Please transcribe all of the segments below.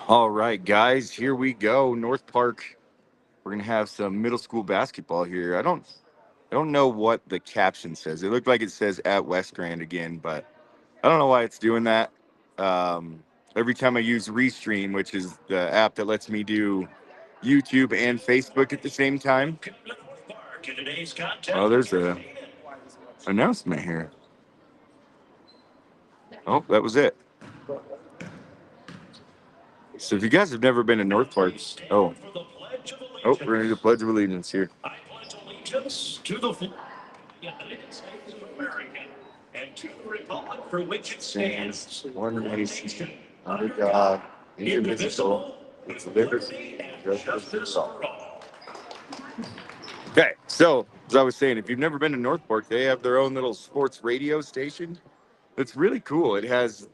All right, guys, here we go. North Park. We're gonna have some middle school basketball here. I don't know what the caption says. It looked like it says at West Grand again, but I don't know why it's doing that. Every time I use Restream, which is the app that lets me do YouTube and Facebook at the same time. Oh, there's a announcement here. Oh, that was it. So if you guys have never been to North Park, we're gonna do the Pledge of Allegiance here. I pledge allegiance to the flag of the United States of America and to the republic for which it stands, one nation, under God, indivisible, with liberty and justice for all. Okay, so as I was saying, if you've never been to North Park, they have their own little sports radio station. It's really cool. It has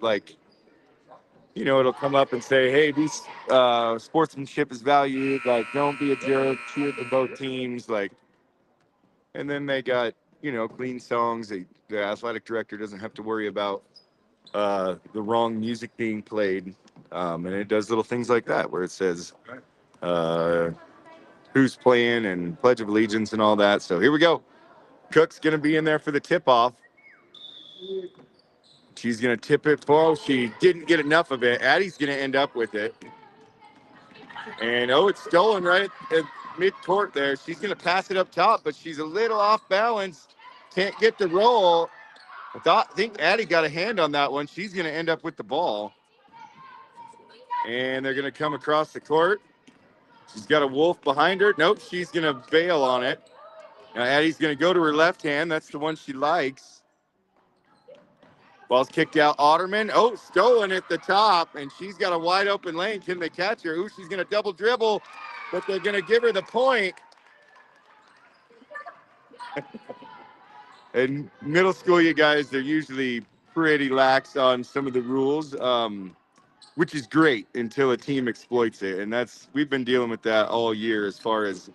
it'll come up and say, hey, these sportsmanship is valued. Like, don't be a jerk. Cheer for both teams. And then they got, clean songs. The athletic director doesn't have to worry about the wrong music being played. And it does little things like that where it says who's playing and Pledge of Allegiance and all that. So here we go. Cook's going to be in there for the tip-off. She's going to tip it for. She didn't get enough of it. Addie's going to end up with it. And, it's stolen right at mid-court there. She's going to pass it up top, but she's a little off balance. Can't get the roll. I think Addie got a hand on that one. She's going to end up with the ball. And they're going to come across the court. She's got a Wolf behind her. Nope, she's going to bail on it. Now Addie's going to go to her left hand. That's the one she likes. Ball's kicked out. Otterman. Oh, stolen at the top, and she's got a wide open lane. Can they catch her? Ooh, she's going to double dribble, but they're going to give her the point. In middle school, you guys, they're usually pretty lax on some of the rules, which is great until a team exploits it. And we've been dealing with that all year as far as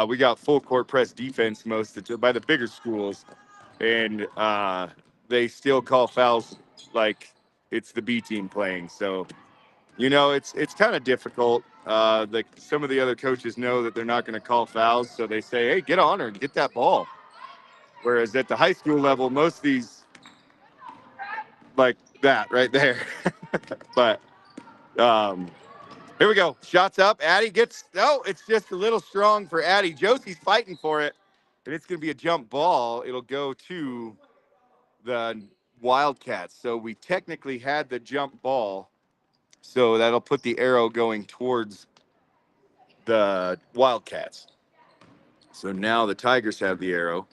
we got full court press defense by the bigger schools. And they still call fouls like it's the B team playing. So, it's kind of difficult. Some of the other coaches know that they're not going to call fouls. So they say, hey, get on her and get that ball. Whereas at the high school level, most of these, like that right there. But Here we go. Shots up. Addie gets, no, it's just a little strong for Addie. Josie's fighting for it, and it's going to be a jump ball. It'll go to the Wildcats. So we technically had the jump ball. So that'll put the arrow going towards the Wildcats. So now the Tigers have the arrow.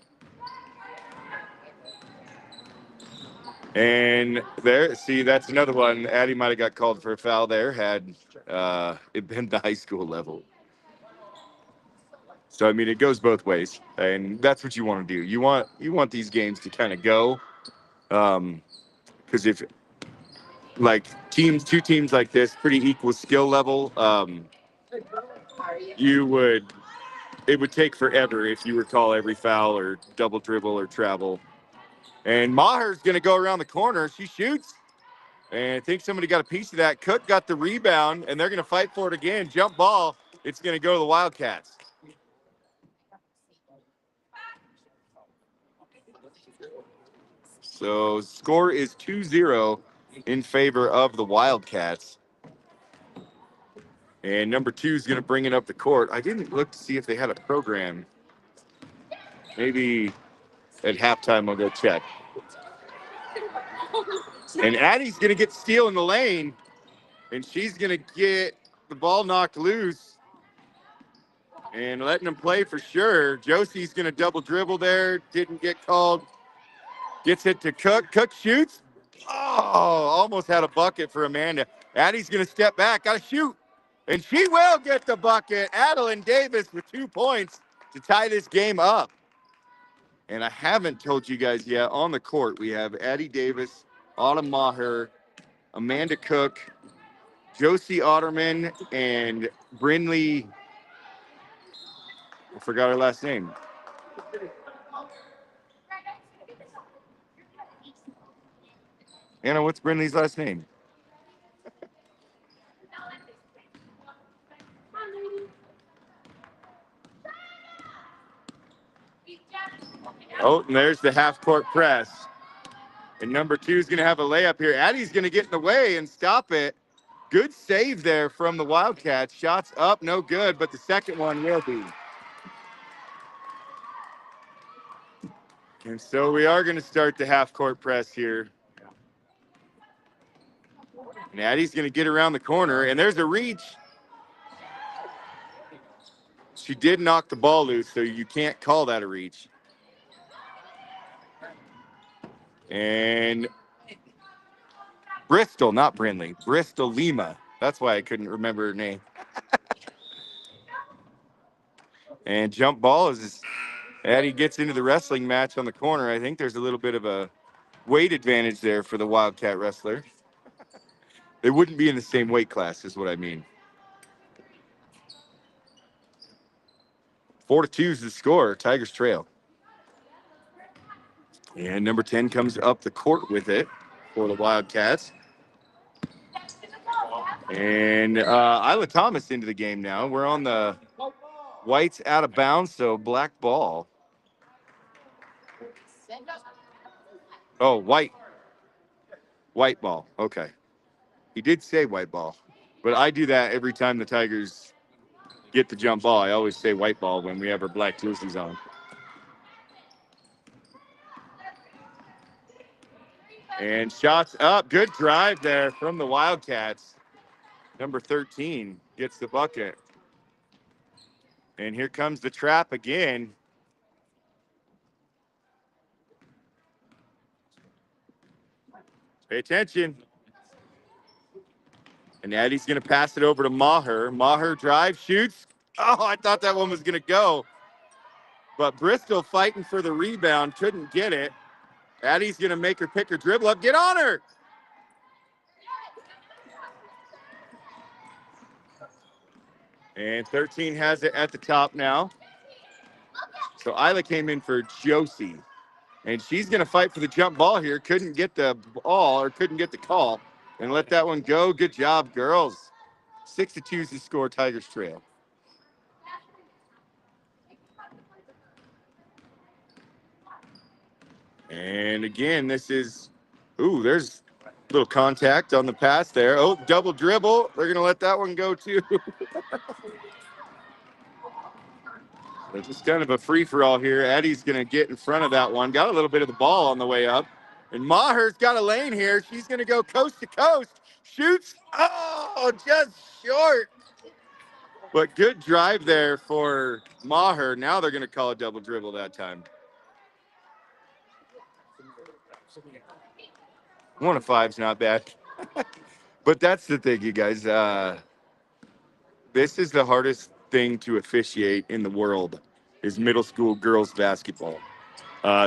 And there, see, that's another one. Addie might have got called for a foul there had it been the high school level. So I mean, it goes both ways, and that's what you want to do. You want these games to kind of go, because if like two teams like this, pretty equal skill level, it would take forever if you recall every foul or double dribble or travel. And Maher's going to go around the corner. She shoots. And I think somebody got a piece of that. Cook got the rebound, and they're going to fight for it again. Jump ball. It's going to go to the Wildcats. So score is 2-0 in favor of the Wildcats. And number 2 is going to bring it up the court. I didn't look to see if they had a program. Maybe at halftime I'll go check. And Addie's going to get steal in the lane, and she's going to get the ball knocked loose and letting them play for sure. Josie's going to double dribble there. Didn't get called. Gets it to Cook. Cook shoots. Oh, almost had a bucket for Amanda. Addie's going to step back. Got to shoot. And she will get the bucket. Adeline Davis with 2 points to tie this game up. And I haven't told you guys yet, on the court, we have Addie Davis, Autumn Maher, Amanda Cook, Josie Otterman, and Brinley. I forgot her last name. Anna, what's Brinley's last name? Oh, and there's the half-court press. And number 2 is going to have a layup here. Addie's going to get in the way and stop it. Good save there from the Wildcats. Shots up, no good, but the second one will be. And so we are going to start the half-court press here. And Addie's going to get around the corner, and there's a reach. She did knock the ball loose, so you can't call that a reach. And Bristol, not Brinley, Bristol Lima. That's why I couldn't remember her name. And jump ball is Addie gets into the wrestling match on the corner. I think there's a little bit of a weight advantage there for the Wildcat wrestler. They wouldn't be in the same weight class is what I mean. 4-2 is the score. Tigers trail. And number 10 comes up the court with it for the Wildcats. And Isla Thomas into the game now. We're on the Whites out of bounds, so black ball. Oh, white ball. Okay. He did say white ball, but I do that every time the Tigers get the jump ball. I always say white ball when we have our black jerseys on. And shots up. Good drive there from the Wildcats. Number 13 gets the bucket. And here comes the trap again. Pay attention. And Addie's going to pass it over to Maher. Maher drives, shoots. Oh, I thought that one was going to go. But Bristol fighting for the rebound, couldn't get it. Addie's going to make her pick her dribble up. Get on her. And 13 has it at the top now. So Isla came in for Josie. And she's going to fight for the jump ball here. Couldn't get the ball or couldn't get the call. And let that one go. Good job, girls. 6-2 is the score. Tigers trail. And again, this is, there's Little contact on the pass there. Oh, double dribble. They're going to let that one go too. It's just kind of a free-for-all here. Addie's going to get in front of that one. Got a little bit of the ball on the way up. And Maher's got a lane here. She's going to go coast to coast. Shoots. Oh, just short. But good drive there for Maher. Now they're going to call a double dribble that time. 1 of 5's not bad. But that's the thing, you guys. This is the hardest thing to officiate in the world is middle school girls basketball.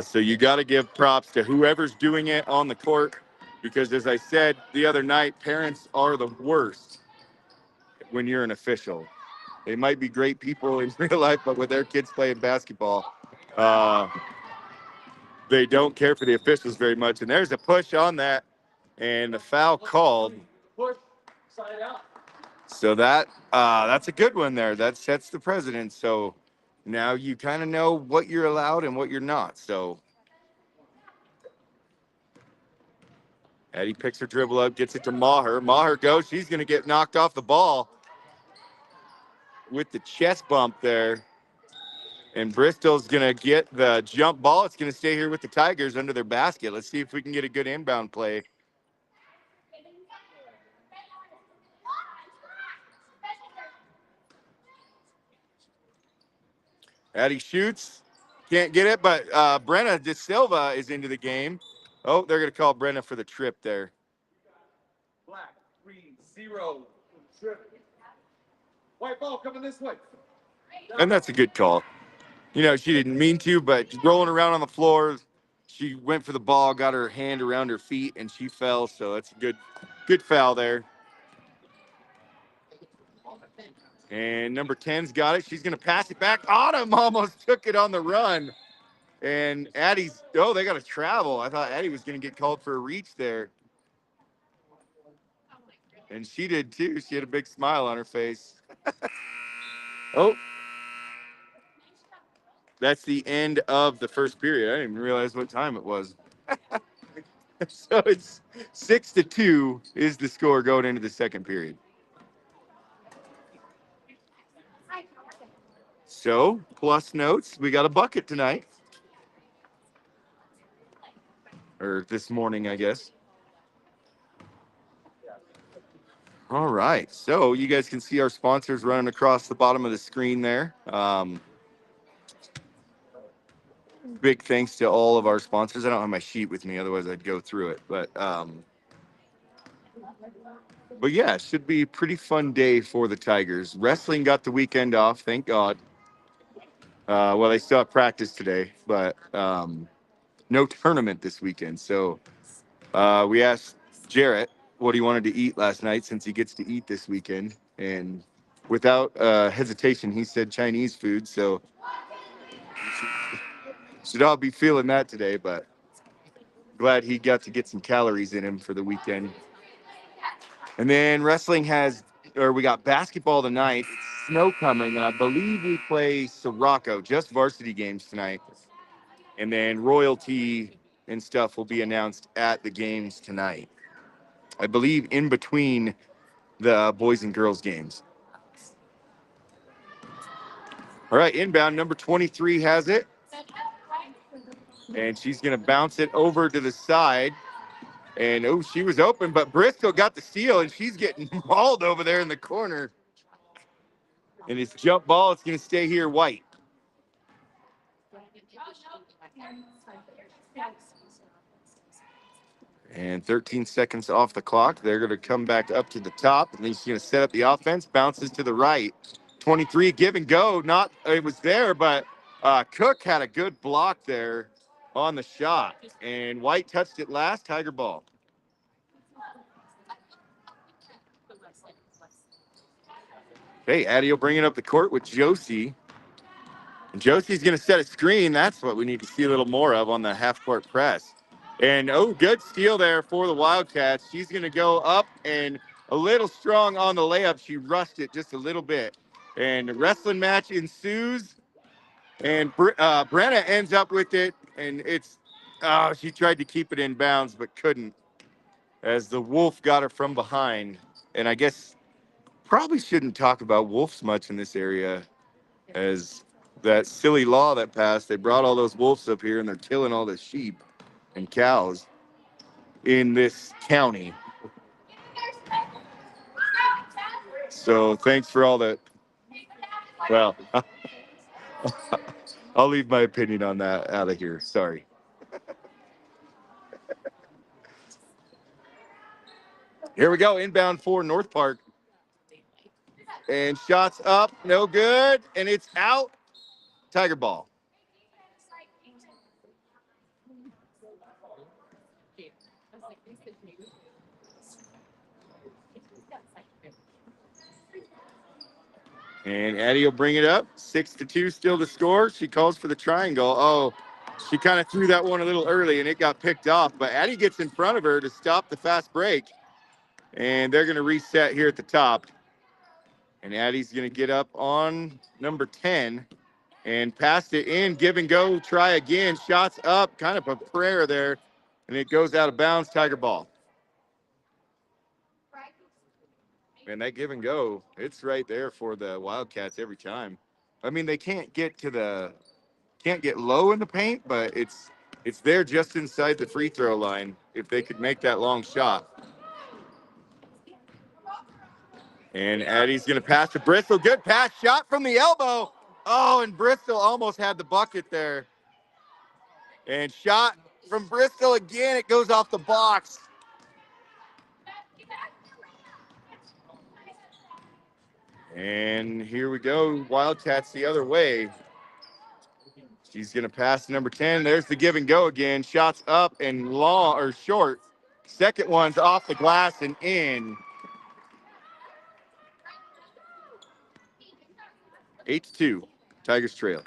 So you got to give props to whoever's doing it on the court because, as I said the other night, parents are the worst when you're an official. They might be great people in real life, but when their kids playing basketball, they don't care for the officials very much. And there's a push on that, and the foul called. So that's a good one there. That sets the precedent. So now you kind of know what you're allowed and what you're not. So Addie picks her dribble up, gets it to Maher. Maher goes. She's going to get knocked off the ball with the chest bump there. And Bristol's going to get the jump ball. It's going to stay here with the Tigers under their basket. Let's see if we can get a good inbound play. Addie shoots. Can't get it, but Brenna De Silva is into the game. Oh, they're going to call Brenna for the trip there. Black, 3-0. Trip. White ball coming this way. And that's a good call. You know, she didn't mean to, but rolling around on the floor, she went for the ball, got her hand around her feet, and she fell. So that's a good foul there. And number 10's got it. She's going to pass it back. Autumn almost took it on the run. And Addie's, they got to travel. I thought Addie was going to get called for a reach there. And she did too. She had a big smile on her face. Oh. That's the end of the first period. I didn't even realize what time it was. So it's 6-2 is the score going into the second period. So, plus notes, we got a bucket tonight. Or this morning, I guess. All right. So you guys can see our sponsors running across the bottom of the screen there. Big thanks to all of our sponsors. I don't have my sheet with me, otherwise I'd go through it. But yeah, it should be a pretty fun day for the Tigers. Wrestling got the weekend off, thank God. Well, they still have practice today, but no tournament this weekend. So we asked Jarrett what he wanted to eat last night since he gets to eat this weekend. And without hesitation, he said Chinese food. So should all be feeling that today, but glad he got to get some calories in him for the weekend. And then wrestling we got basketball tonight. It's snow coming, and I believe we play Sirocco, just varsity games tonight. And then royalty and stuff will be announced at the games tonight. I believe in between the boys and girls games. All right, inbound, number 23 has it. And she's going to bounce it over to the side. And, she was open, but Bristol got the steal, and she's getting mauled over there in the corner. And it's jump ball. It's going to stay here, White. And 13 seconds off the clock. They're going to come back up to the top, and then she's going to set up the offense, bounces to the right. 23, give and go. It was there, but Cook had a good block there on the shot. And White touched it last, Tiger ball. Hey, Addie will bring it up the court with Josie. And Josie's going to set a screen. That's what we need to see a little more of on the half-court press. And, good steal there for the Wildcats. She's going to go up and a little strong on the layup. She rushed it just a little bit. And the wrestling match ensues. And Brenna ends up with it. And she tried to keep it in bounds but couldn't. as the Wolf got her from behind. And I guess probably shouldn't talk about wolves much in this area, as that silly law that passed, they brought all those wolves up here and they're killing all the sheep and cows in this county. So thanks for all that. Well, I'll leave my opinion on that out of here. Sorry. Here we go. Inbound for North Park. And shots up. No good. And it's out. Tiger ball. And Addie will bring it up. 6-2 still to score. She calls for the triangle. Oh, she kind of threw that one a little early and it got picked off. But Addie gets in front of her to stop the fast break. And they're going to reset here at the top. And Addie's going to get up on number 10 and passed it in. Give and go. Try again. Shots up. Kind of a prayer there. And it goes out of bounds. Tiger ball. And that give and go, it's right there for the Wildcats every time. I mean, they can't get low in the paint, but it's there just inside the free throw line if they could make that long shot. And Addie's going to pass to Bristol. Good pass, shot from the elbow. Oh, and Bristol almost had the bucket there. And shot from Bristol again. It goes off the box. And here we go. Wildcats the other way. She's going to pass to number 10. There's the give and go again. Shots up and long or short. Second one's off the glass and in. 8-2. Tigers trail.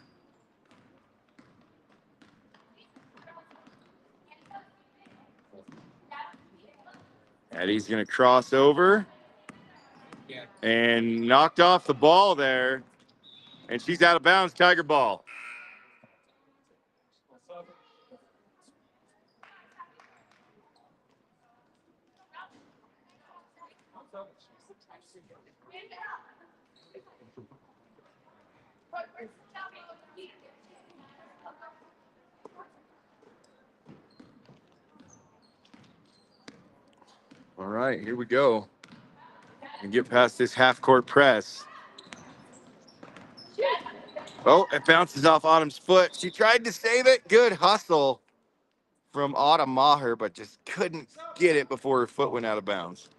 Addie's going to cross over and knocked off the ball there. And she's out of bounds. Tiger ball. All right, here we go. And get past this half-court press. Oh, it bounces off Autumn's foot. She tried to save it. Good hustle from Autumn Maher, but just couldn't get it before her foot went out of bounds.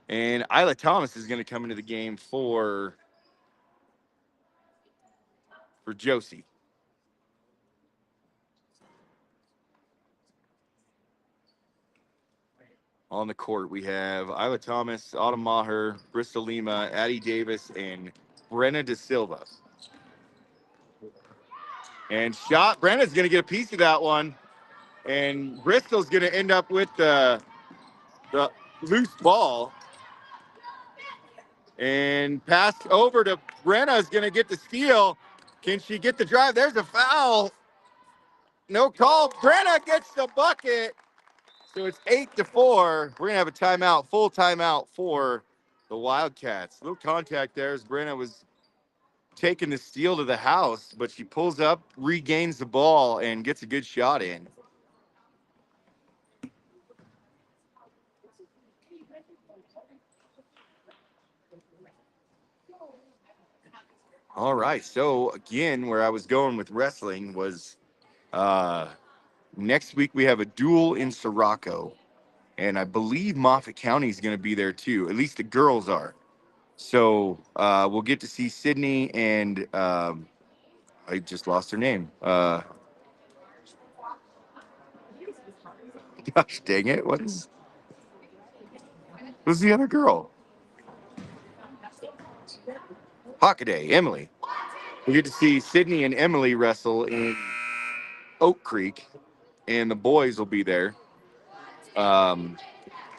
And Isla Thomas is going to come into the game for Josie. On the court, we have Isla Thomas, Autumn Maher, Bristol Lima, Addie Davis, and Brenna De Silva. And shot. Brenna's going to get a piece of that one. And Bristol's going to end up with the loose ball. And passed over to Brenna's going to get the steal. Can she get the drive? There's a foul. No call. Brenna gets the bucket. So it's 8-4. We're going to have a timeout, full timeout for the Wildcats. Little contact there as Brenna was taking the steal to the house, but she pulls up, regains the ball, and gets a good shot in. All right. So, again, where I was going with wrestling was next week we have a duel in Sirocco. And I believe Moffat County is going to be there too. At least the girls are. So we'll get to see Sydney and I just lost her name. Gosh dang it. What's the other girl? Hockaday, Emily. We get to see Sydney and Emily wrestle in Oak Creek, and the boys will be there. And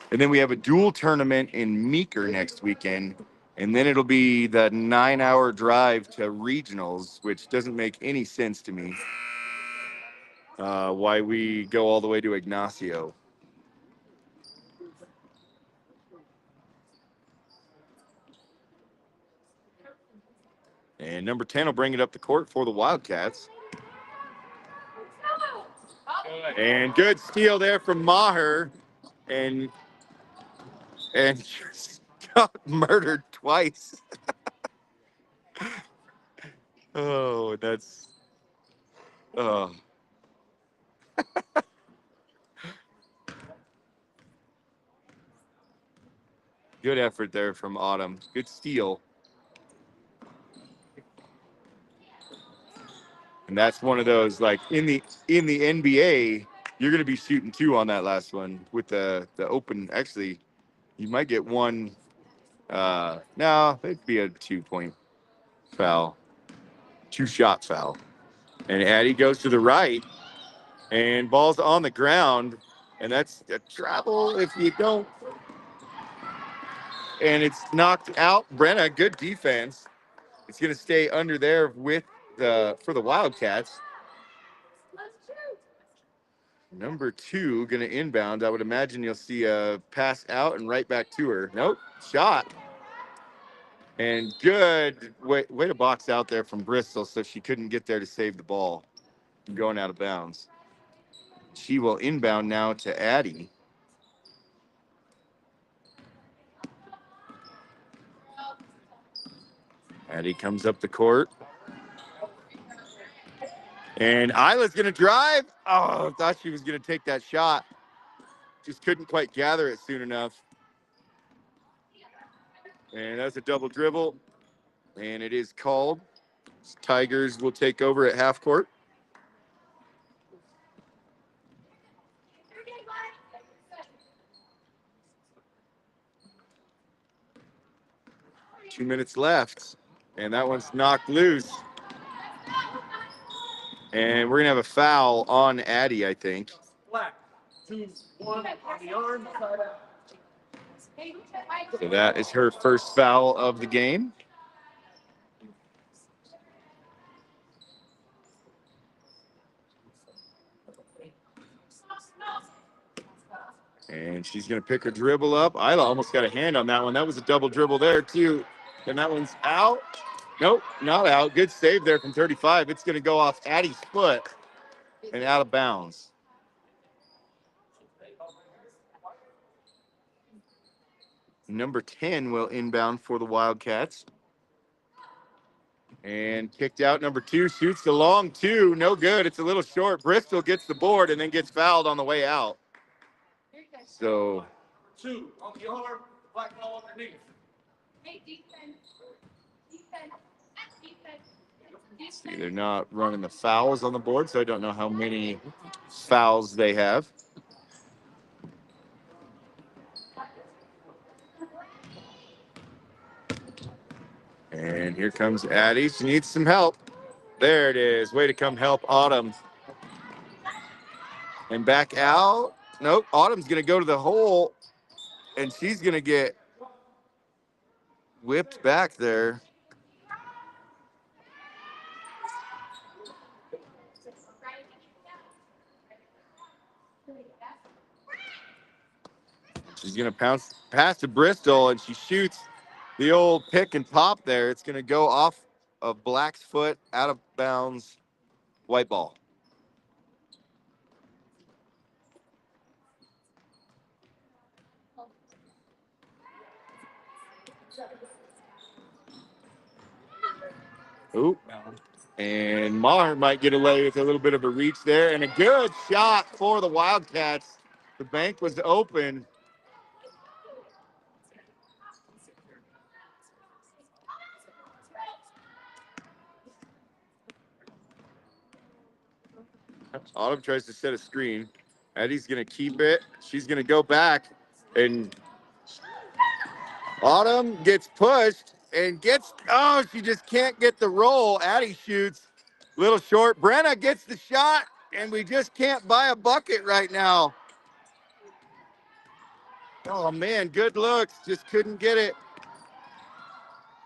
then we have a dual tournament in Meeker next weekend. And then it'll be the 9-hour drive to regionals, which doesn't make any sense to me. Why we go all the way to Ignacio. And number 10 will bring it up the court for the Wildcats. And good steal there from Maher. And just got murdered twice. Oh, that's good effort there from Autumn. Good steal. And that's one of those, like, in the NBA, you're going to be shooting 2 on that last one with the open. Actually, you might get 1. No, it'd be a 2-point foul, 2-shot foul. And Addie goes to the right, and ball's on the ground, and that's a travel if you don't. And it's knocked out. Brenna, good defense. It's going to stay under there with for the Wildcats. Number 2 going to inbound. I would imagine you'll see a pass out and right back to her. Nope, shot. And good way to box out there from Bristol, so she couldn't get there to save the ball from going out of bounds. She will inbound now to Addie. Addie comes up the court. And Isla's going to drive. Oh, I thought she was going to take that shot. Just couldn't quite gather it soon enough. And that's a double dribble. And it is called. Tigers will take over at half court. Two minutes left. And that one's knocked loose. And we're going to have a foul on Addie, I think. Black, 2-1 on the arm, side out. So that is her first foul of the game. And she's going to pick her dribble up. Isla almost got a hand on that one. That was a double dribble there, too. And that one's out. Nope, not out. Good save there from 35. It's going to go off Addie's foot and out of bounds. Number 10 will inbound for the Wildcats. And kicked out. Number 2 shoots the long 2. No good. It's a little short. Bristol gets the board and then gets fouled on the way out. So 2 on the arm, black ball underneath. see, they're not running the fouls on the board, so I don't know how many fouls they have. And here comes Addie. She needs some help. There it is. Way to come help Autumn. And back out. Nope. Autumn's going to go to the hole, and she's going to get whipped back there. She's going to pass to Bristol, and she shoots the old pick and pop there. It's going to go off of Black's foot, out of bounds, white ball. Oop. And Maher might get away with a little bit of a reach there. And a good shot for the Wildcats. The bank was open. Autumn tries to set a screen. Addie's going to keep it. She's going to go back. And Autumn gets pushed and she just can't get the roll. Addie shoots. Little short. Brenna gets the shot, and we just can't buy a bucket right now. Oh, man, good looks. Just couldn't get it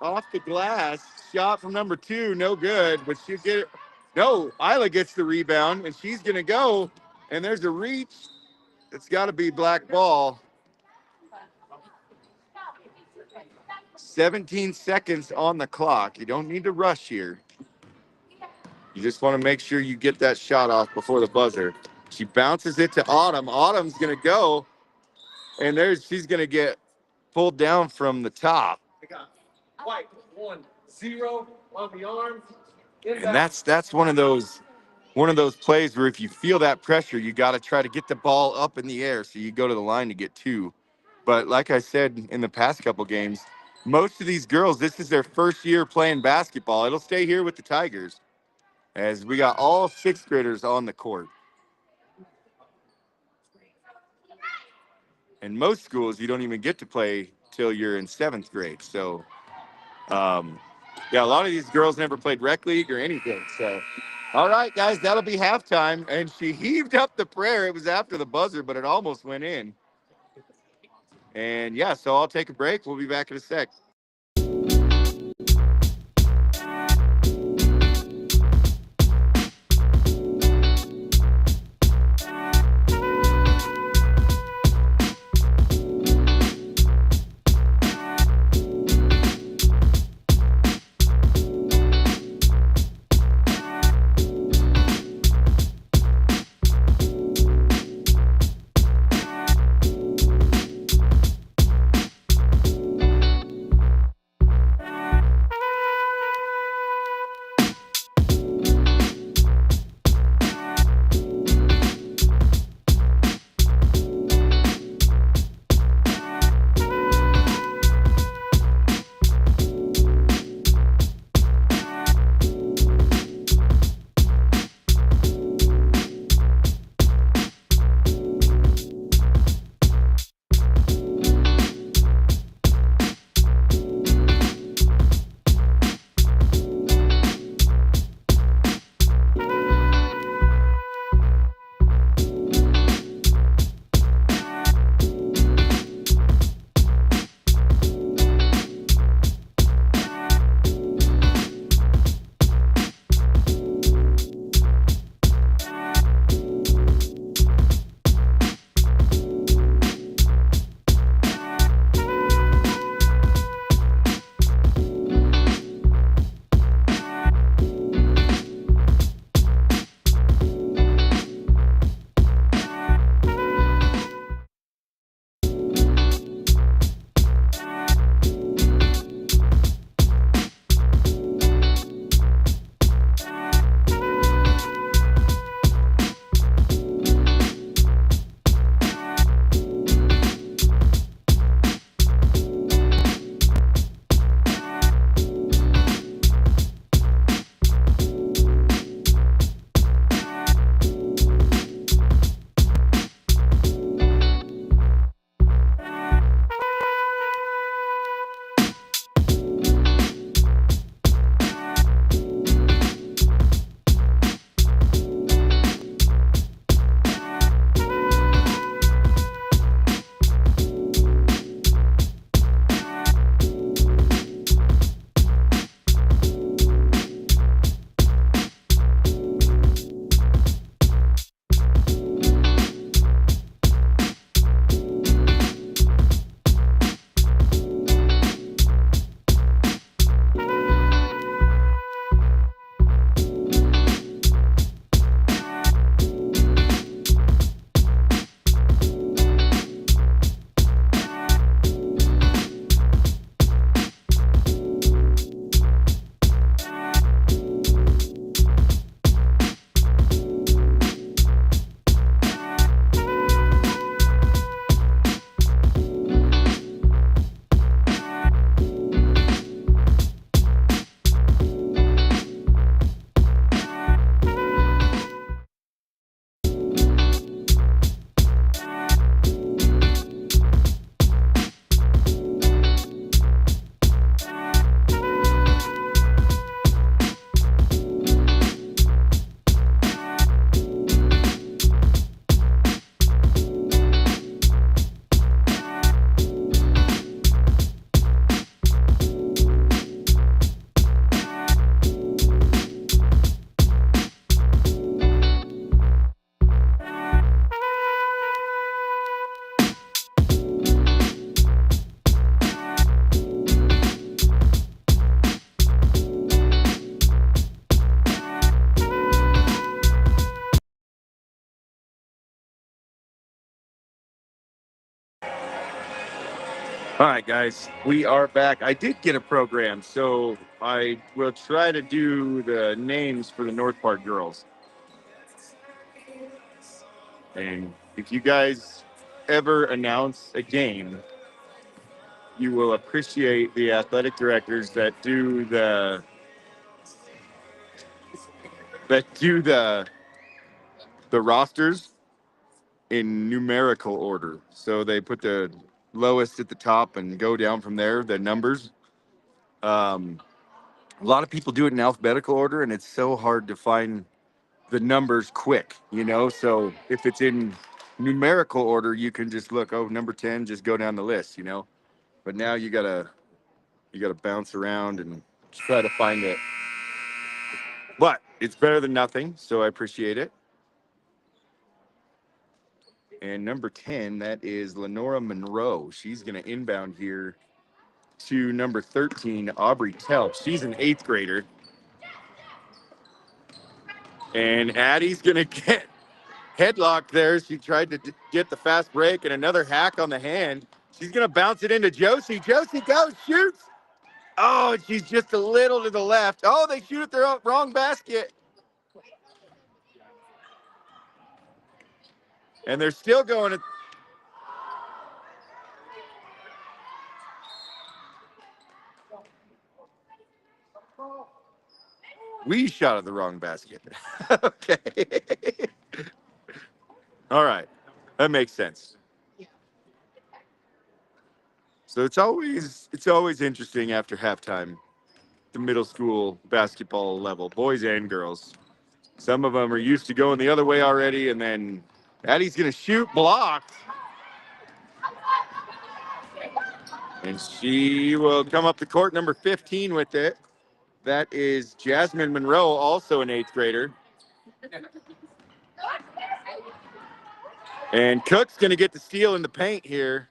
off the glass. Shot from number 2, no good, but she'll get it. No, Isla gets the rebound, and she's going to go, and there's a reach. It's got to be black ball. 17 seconds on the clock. You don't need to rush here. You just want to make sure you get that shot off before the buzzer. She bounces it to Autumn. Autumn's going to go, and she's going to get pulled down from the top. White 1-0 on the arms. And that's one of those plays where if you feel that pressure, you got to try to get the ball up in the air so you go to the line to get 2. But like I said in the past couple games, most of these girls, this is their first year playing basketball. It'll stay here with the Tigers as we got all 6th graders on the court. In most schools, you don't even get to play till you're in 7th grade. So, yeah, a lot of these girls never played rec league or anything. So, all right, guys, that'll be halftime. And she heaved up the prayer. It was after the buzzer, but it almost went in. And, yeah, so I'll take a break. We'll be back in a sec. All right, guys, we are back. I did get a program, so I will try to do the names for the North Park girls. And if you guys ever announce a game, you will appreciate the athletic directors that do the rosters in numerical order. So they put the lowest at the top and go down from there, the numbers. A lot of people do it in alphabetical order, and it's so hard to find the numbers quick, you know? So if it's in numerical order, you can just look, oh, number 10, just go down the list, you know? But now you gotta bounce around and try to find it. But it's better than nothing, so I appreciate it. And number 10, that is Lenora Monroe. She's gonna inbound here to number 13, Aubrey Telp. She's an 8th grader. And Addie's going to get headlocked there. She tried to get the fast break and another hack on the hand. She's going to bounce it into Josie. Josie goes, shoots. Oh, and she's just a little to the left. Oh, they shoot at the wrong basket. And they're still going at. We shot at the wrong basket. Okay. All right. That makes sense. So it's always interesting after halftime, the middle school basketball level, boys and girls. Some of them are used to going the other way already, and then Addie's going to shoot, blocked. And she will come up the court, number 15 with it. That is Jasmine Monroe, also an 8th grader. And Cook's going to get the steal in the paint here.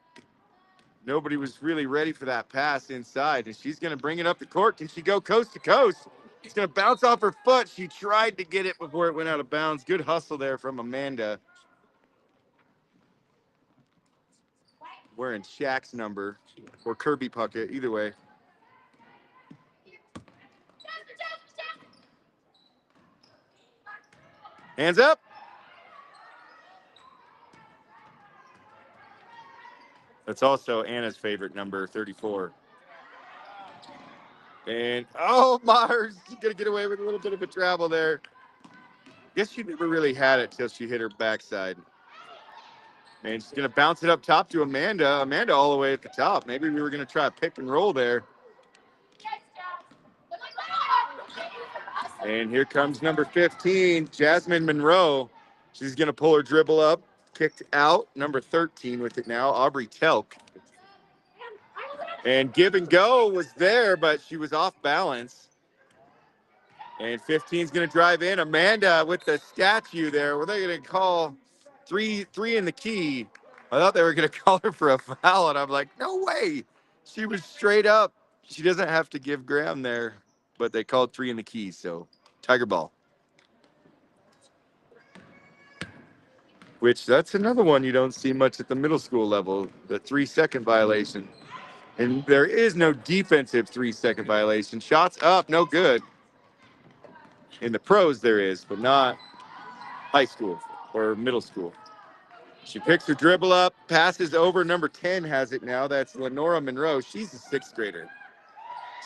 Nobody was really ready for that pass inside, and she's going to bring it up the court. Can she go coast to coast? It's going to bounce off her foot. She tried to get it before it went out of bounds. Good hustle there from Amanda. Wearing Shaq's number or Kirby Puckett, either way. Hands up. That's also Anna's favorite number, 34. And, oh, Mars, going to get away with a little bit of a travel there. Guess she never really had it till she hit her backside. And she's going to bounce it up top to Amanda. Amanda all the way at the top. Maybe we were going to try a pick and roll there. And here comes number 15, Jasmine Monroe. She's going to pull her dribble up, kicked out. Number 13 with it now, Aubrey Telk. And give and go was there, but she was off balance. And 15 is going to drive in. Amanda with the statue there. Were they going to call three in the key? I thought they were going to call her for a foul, and I'm like, no way. She was straight up. She doesn't have to give ground there, but they called 3 in the key, so Tiger ball. Which that's another one you don't see much at the middle school level, the 3-second violation. And there is no defensive 3-second violation. Shots up, no good. In the pros there is, but not high school or middle school. She picks her dribble up, passes over. Number 10 has it now. That's Lenora Monroe. She's a 6th grader.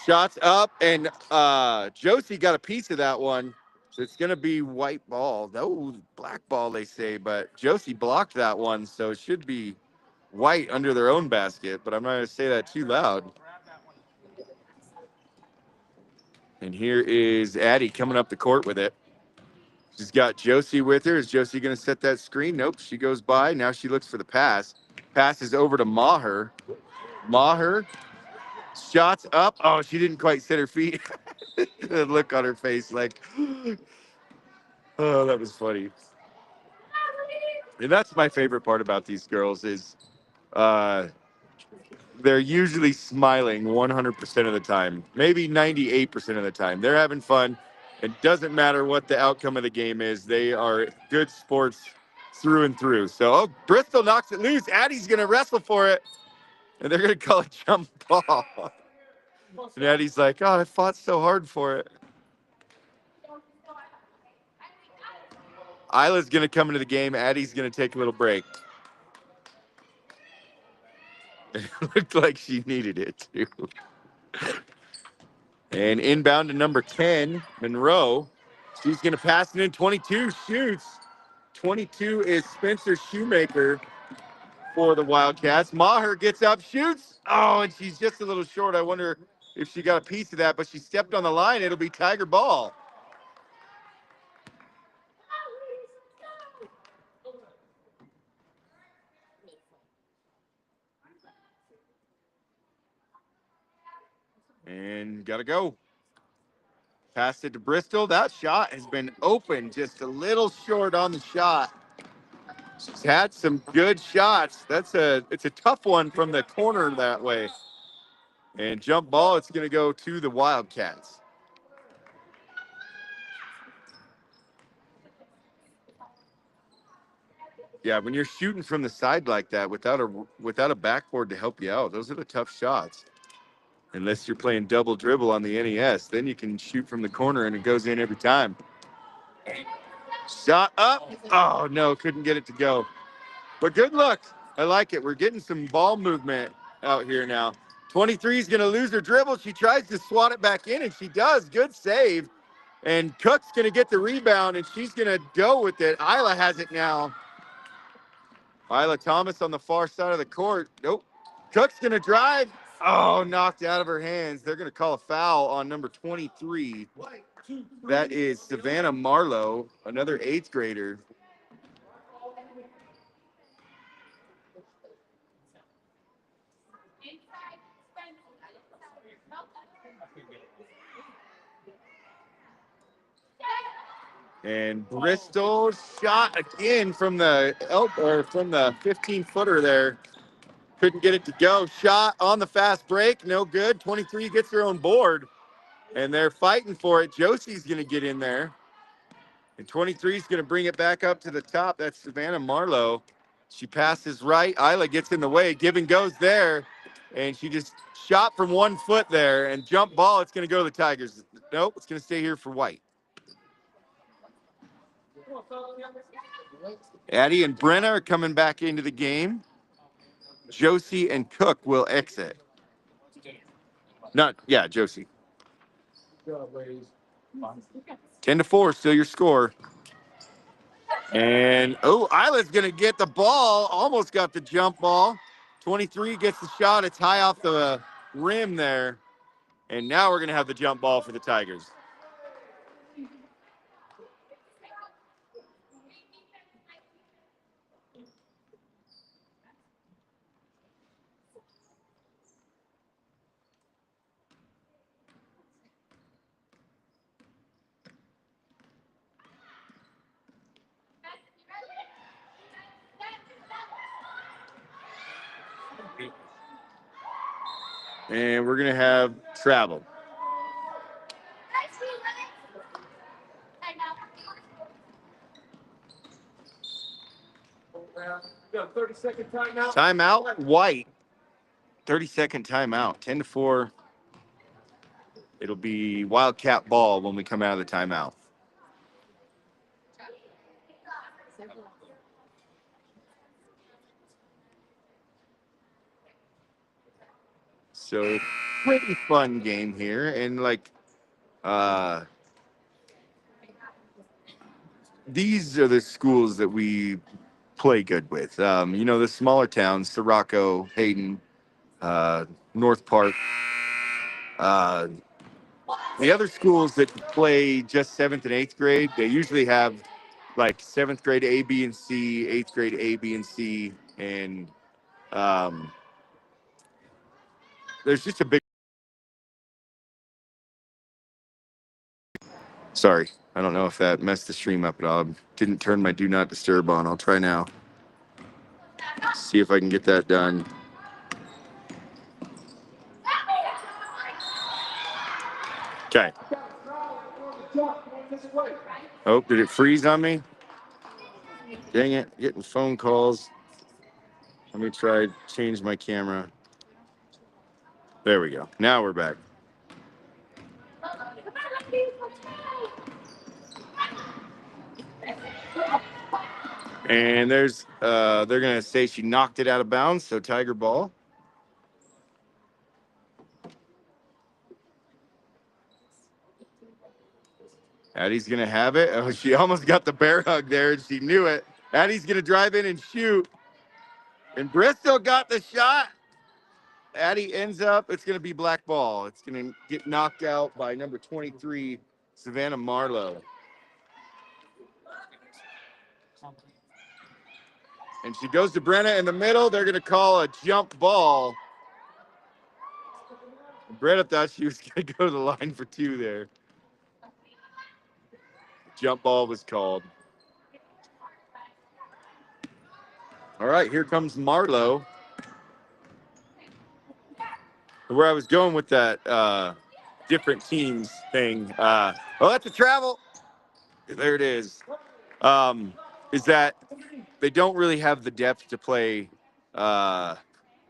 Shots up, and Josie got a piece of that one. So it's going to be white ball. No, black ball, they say, but Josie blocked that one, so it should be white under their own basket, but I'm not going to say that too loud. And here is Addie coming up the court with it. She's got Josie with her. Is Josie going to set that screen? Nope, she goes by. Now she looks for the pass. Passes over to Maher. Maher, shots up. Oh, she didn't quite set her feet. The look on her face like, oh, that was funny. And that's my favorite part about these girls is they're usually smiling 100% of the time, maybe 98% of the time. They're having fun. It doesn't matter what the outcome of the game is. They are good sports through and through. So, Bristol knocks it loose. Addie's going to wrestle for it. And they're going to call a jump ball. And Addie's like, oh, I fought so hard for it. Isla's going to come into the game. Addie's going to take a little break. It looked like she needed it, too. And inbound to number 10, Monroe. She's going to pass it in. 22 shoots. 22 is Spencer Shoemaker for the Wildcats. Maher gets up, shoots. Oh, and she's just a little short. I wonder if she got a piece of that, but she stepped on the line. It'll be Tiger ball. And got to go. Passed it to Bristol. That shot has been open, just a little short on the shot. She's had some good shots. It's a tough one from the corner that way. And jump ball, it's going to go to the Wildcats. Yeah, when you're shooting from the side like that without a backboard to help you out, those are the tough shots. Unless you're playing double dribble on the NES, then you can shoot from the corner and it goes in every time. Shot up. Oh, no, couldn't get it to go. But good luck. I like it. We're getting some ball movement out here now. 23 is going to lose her dribble. She tries to swat it back in, and she does. Good save. And Cook's going to get the rebound, and she's going to go with it. Isla has it now. Isla Thomas on the far side of the court. Nope. Cook's going to drive. Oh, knocked out of her hands. They're going to call a foul on number 23. That is Savannah Marlowe, another 8th grader. And Bristol shot again from the 15-footer there. Couldn't get it to go. Shot on the fast break. No good. 23 gets her own board. And they're fighting for it. Josie's going to get in there. And 23 is going to bring it back up to the top. That's Savannah Marlowe. She passes right. Isla gets in the way. Gibbon goes there. And she just shot from 1 foot there. And jump ball, it's going to go to the Tigers. Nope, it's going to stay here for White. Addie and Brenna are coming back into the game. Josie and Cook will exit. Josie. 10-4, still your score. And, Isla's going to get the ball. Almost got the jump ball. 23 gets the shot. It's high off the rim there. And now we're going to have the jump ball for the Tigers. And we're going to have travel. Got a 30-second timeout. Timeout, White. 30-second timeout. 10-4. It'll be Wildcat ball when we come out of the timeout. So pretty fun game here. And these are the schools that we play good with. The smaller towns, Sirocco, Hayden, North Park. The other schools that play just 7th and 8th grade, they usually have like 7th grade A, B, and C, 8th grade A, B, and C, and there's just a big. Sorry, I don't know if that messed the stream up at all. Didn't turn my do not disturb on. I'll try now. See if I can get that done. Okay. Oh, did it freeze on me? Dang it, getting phone calls. Let me try change my camera. There we go. Now we're back. And there's they're gonna say she knocked it out of bounds, so Tiger ball. Addie's gonna have it. Oh, she almost got the bear hug there, and she knew it. Addie's gonna drive in and shoot. And Bristol got the shot. Addie ends up, it's gonna be black ball. It's gonna get knocked out by number 23, Savannah Marlowe. And she goes to Brenna in the middle. They're gonna call a jump ball. Brenna thought she was gonna go to the line for 2 there. Jump ball was called. All right, here comes Marlowe. Where I was going with that different teams thing. Oh, that's a travel. There it is. Is that they don't really have the depth to play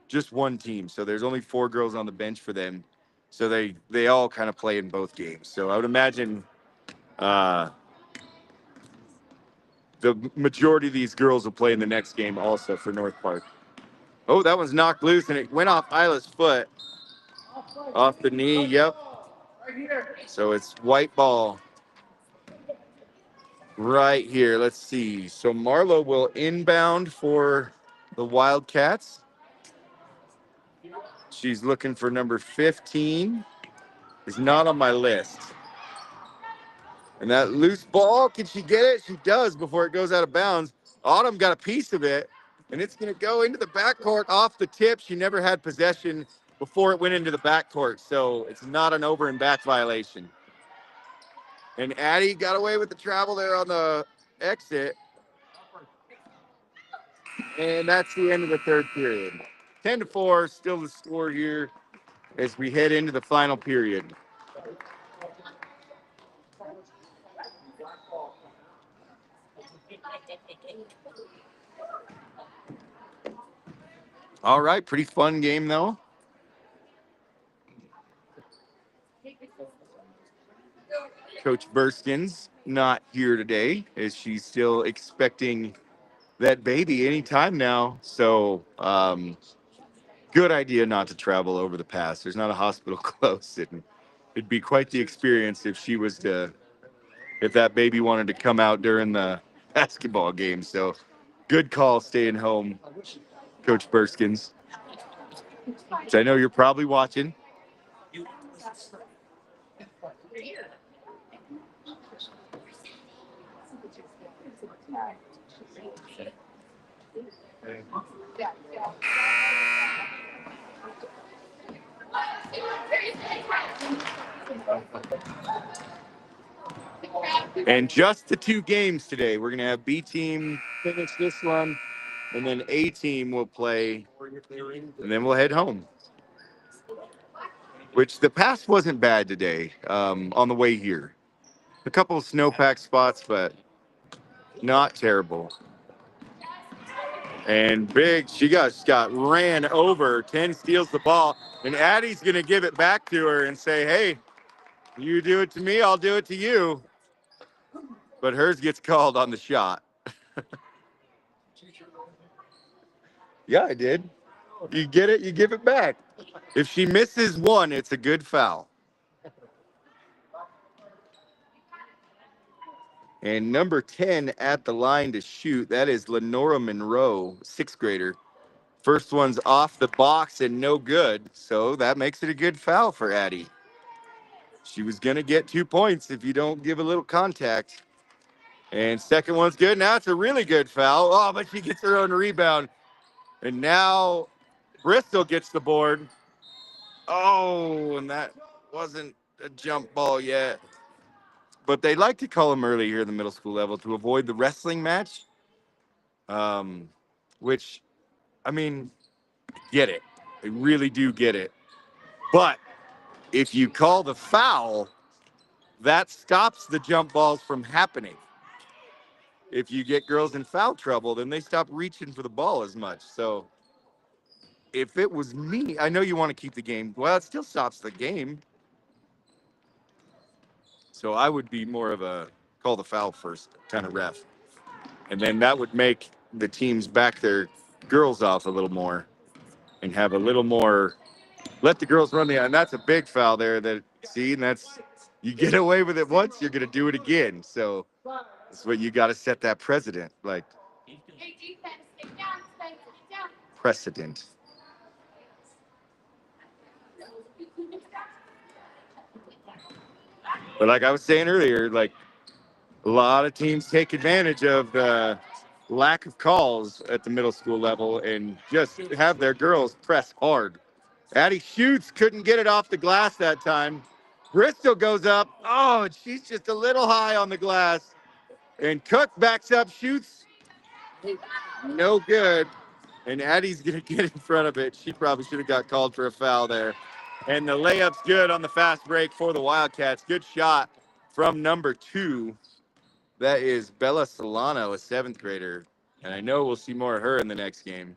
just one team. So there's only 4 girls on the bench for them. So they all kind of play in both games. So I would imagine the majority of these girls will play in the next game also for North Park. Oh, that one's knocked loose, and it went off Isla's foot. Off the knee, yep. So it's white ball right here. Let's see. So Marlowe will inbound for the Wildcats. She's looking for number 15. Is not on my list. And that loose ball, can she get it? She does before it goes out of bounds. Autumn got a piece of it, and it's going to go into the backcourt off the tip. She never had possession before it went into the backcourt, so it's not an over and back violation. And Addie got away with the travel there on the exit. And that's the end of the third period. 10-4, still the score here as we head into the final period. All right, pretty fun game though. Coach Burskins not here today as she's still expecting that baby anytime now. So good idea not to travel over the pass. There's not a hospital close. It'd be quite the experience if she was to, if that baby wanted to come out during the basketball game. So good call staying home, Coach Burskins. So I know you're probably watching. And just the 2 games today. We're going to have B team finish this one, and then A team will play, and then we'll head home. Which the pass wasn't bad today on the way here. A couple of snowpack spots, but not terrible. And big, she just got ran over. 10 steals the ball, and Addie's going to give it back to her and say, hey, you do it to me, I'll do it to you. But hers gets called on the shot. Yeah, I did. You get it, you give it back. If she misses one, it's a good foul. And number 10 at the line to shoot, that is Lenora Monroe, 6th grader. First one's off the box and no good, so that makes it a good foul for Addie. She was going to get 2 points if you don't give a little contact. And second one's good. Now it's a really good foul. Oh, but she gets her own rebound. And now Bristol gets the board. Oh, and that wasn't a jump ball yet. But they like to call them early here in the middle school level to avoid the wrestling match. Which, I mean, get it. They really do get it. But if you call the foul, that stops the jump balls from happening. If you get girls in foul trouble, then they stop reaching for the ball as much. So if it was me, I know you want to keep the game. Well, it still stops the game. So I would be more of a call the foul first kind of ref. And then that would make the teams back their girls off a little more and have a little more, let the girls run the, and that's a big foul there that, see, and that's, you get away with it once, you're going to do it again. So that's what you got to set that precedent, like precedent. But like I was saying earlier, like a lot of teams take advantage of the lack of calls at the middle school level and just have their girls press hard. Addie shoots, couldn't get it off the glass that time. Bristol goes up. Oh, and she's just a little high on the glass. And Cook backs up, shoots. No good. And Addie's going to get in front of it. She probably should have got called for a foul there. And the layup's good on the fast break for the Wildcats. Good shot from number 2. That is Bella Solano, a 7th grader. And I know we'll see more of her in the next game.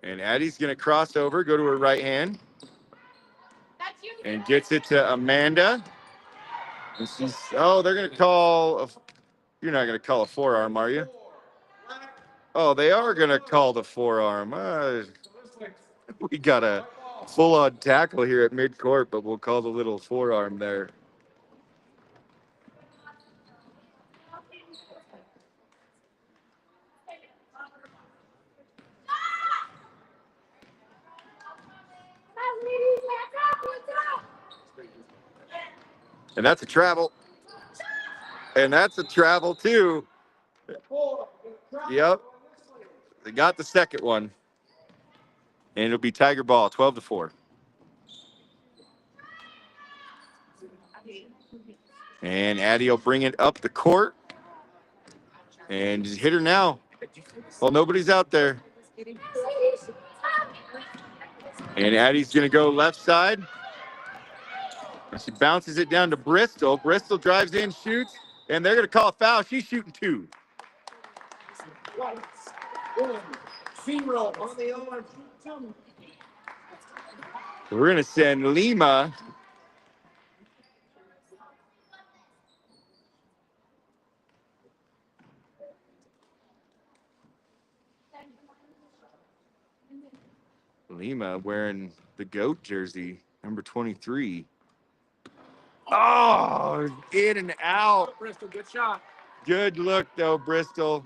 And Addie's going to cross over, go to her right hand. And gets it to Amanda. And she's, oh, they're going to call, you're not going to call a forearm, are you? Oh, they are going to call the forearm. We got a full-on tackle here at midcourt, but we'll call the little forearm there. And that's a travel. And that's a travel, too. Yep. They got the second one. And it'll be Tiger ball, 12-4. And Addie will bring it up the court. And just hit her now. Well, nobody's out there. And Addie's going to go left side. She bounces it down to Bristol. Bristol drives in, shoots, and they're going to call a foul. She's shooting 2. 0 on the arm. We're going to send Lima. Lima wearing the GOAT jersey, number 23. Oh, in and out. Bristol, good shot. Good look, though, Bristol.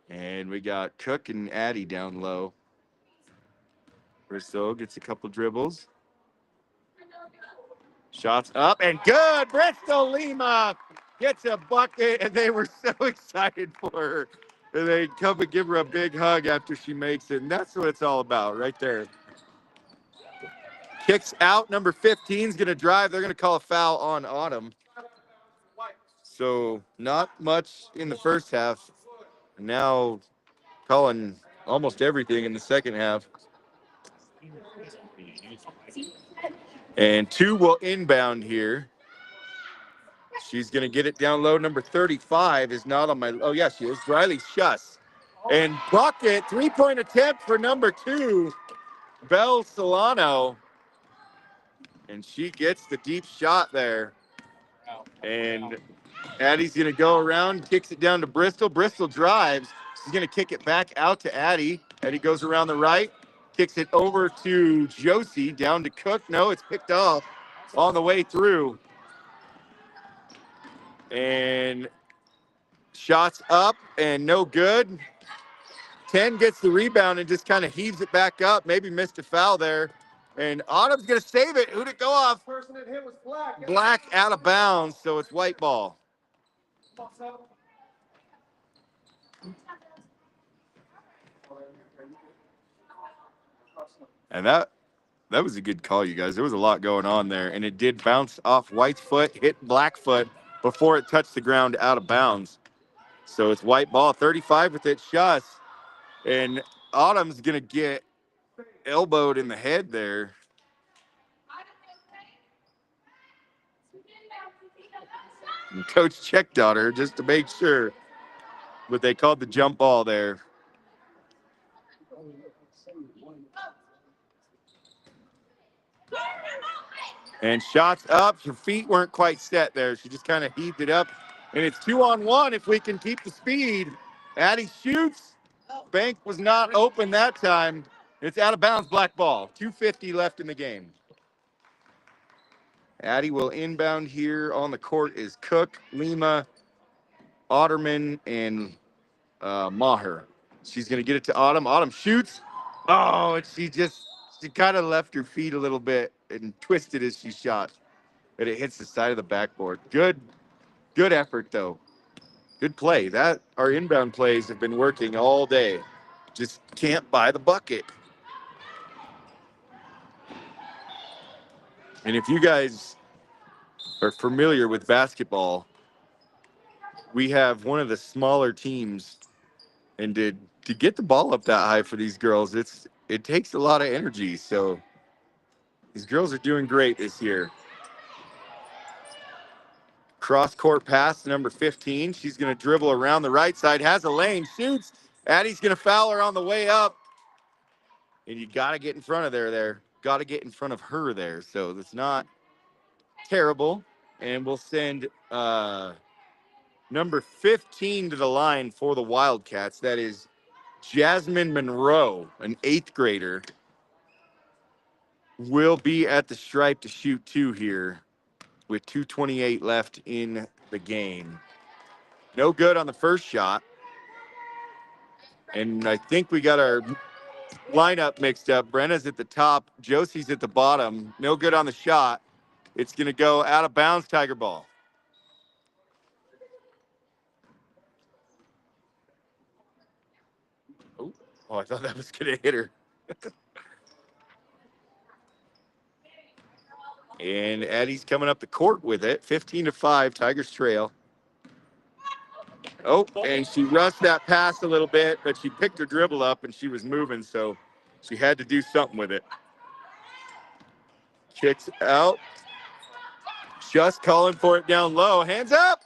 And we got Cook and Addie down low. Bristol gets a couple dribbles. Shots up and good. Bristol Lima gets a bucket, and they were so excited for her. And they come and give her a big hug after she makes it. And that's what it's all about right there. Kicks out. Number 15 is going to drive. They're going to call a foul on Autumn. So not much in the first half. Now calling almost everything in the second half. And 2 will inbound here. She's going to get it down low. Number 35 is not on my, oh, yeah, she is. Riley Schuss. And bucket, 3-point attempt for number 2, Belle Solano. And she gets the deep shot there. And Addie's going to go around, kicks it down to Bristol. Bristol drives. She's going to kick it back out to Addie. Addie goes around the right, kicks it over to Josie, down to Cook. No, it's picked off on the way through. And shots up and no good. 10 gets the rebound and just kind of heaves it back up. Maybe missed a foul there. And Autumn's going to save it. Who'd it go off? Person that hit was Black. Black out of bounds, so it's white ball. And that was a good call, you guys. There was a lot going on there, and it did bounce off White's foot, hit Blackfoot before it touched the ground out of bounds. So it's white ball, 35 with it, Schuss. And Autumn's going to get elbowed in the head there. And coach checked on her just to make sure, but they called the jump ball there. And shots up. Her feet weren't quite set there. She just kind of heaved it up. And it's 2-on-1 if we can keep the speed. Addie shoots. Bank was not open that time. It's out of bounds, black ball. 2:50 left in the game. Addie will inbound here. On the court is Cook, Lima, Otterman, and Maher. She's going to get it to Autumn. Autumn shoots. Oh, and she kind of left her feet a little bit and twisted as she shot. But it hits the side of the backboard. Good effort, though. Good play. Our inbound plays have been working all day. Just can't buy the bucket. And if you guys are familiar with basketball, we have one of the smaller teams, and to get the ball up that high for these girls, it takes a lot of energy. So these girls are doing great this year. Cross court pass to number 15. She's going to dribble around the right side, has a lane, shoots. Addie's going to foul her on the way up. And you got to get in front of there. Got to get in front of her there. So that's not terrible. And we'll send number 15 to the line for the Wildcats. That is Jasmine Monroe, an 8th grader. Will be at the stripe to shoot 2 here with 2:28 left in the game. No good on the first shot. And I think we got our lineup mixed up. Brenna's at the top. Josie's at the bottom. No good on the shot. It's going to go out of bounds, Tiger ball. Oh, I thought that was going to hit her. And Addie's coming up the court with it. 15-5, Tigers trail. Oh, and she rushed that pass a little bit, but she picked her dribble up and she was moving, so she had to do something with it. Kicks out. Just calling for it down low. Hands up!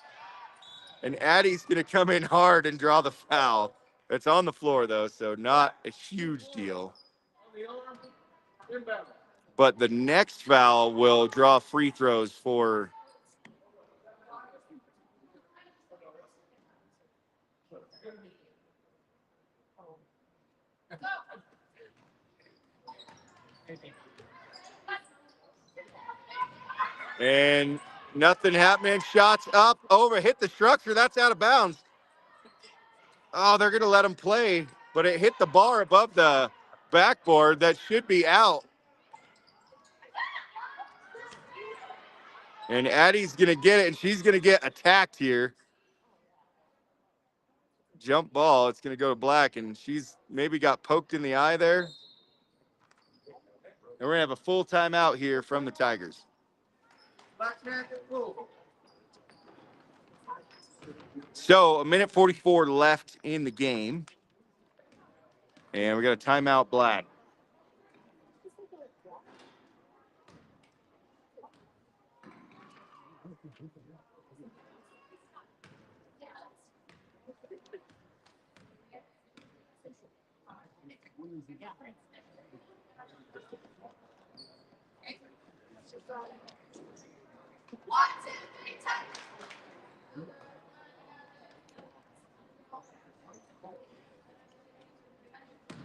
And Addie's going to come in hard and draw the foul. It's on the floor, though, so not a huge deal. But the next foul will draw free throws for and nothing happening. Shots up, over, hit the structure. That's out of bounds. Oh, they're going to let them play, but it hit the bar above the backboard. That should be out. And Addie's going to get it, and she's going to get attacked here. Jump ball. It's going to go to Black, and she's maybe got poked in the eye there. And we're going to have a full timeout here from the Tigers. So 1:44 left in the game. And we got a timeout, Black.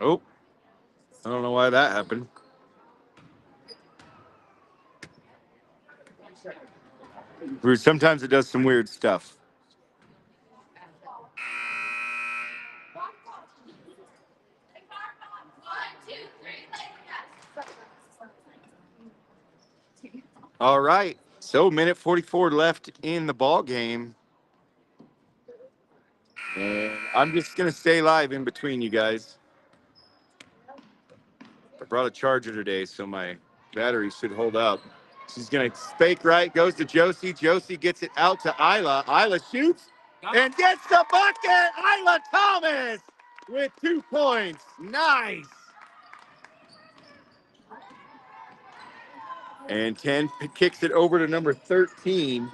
Oh, I don't know why that happened. Sometimes it does some weird stuff. All right. So 1:44 left in the ball game. And I'm just going to stay live in between you guys. I brought a charger today, so my battery should hold up. She's going to fake right, goes to Josie. Josie gets it out to Isla. Isla shoots and gets the bucket. Isla Thomas with 2 points. Nice. And 10 kicks it over to number 13.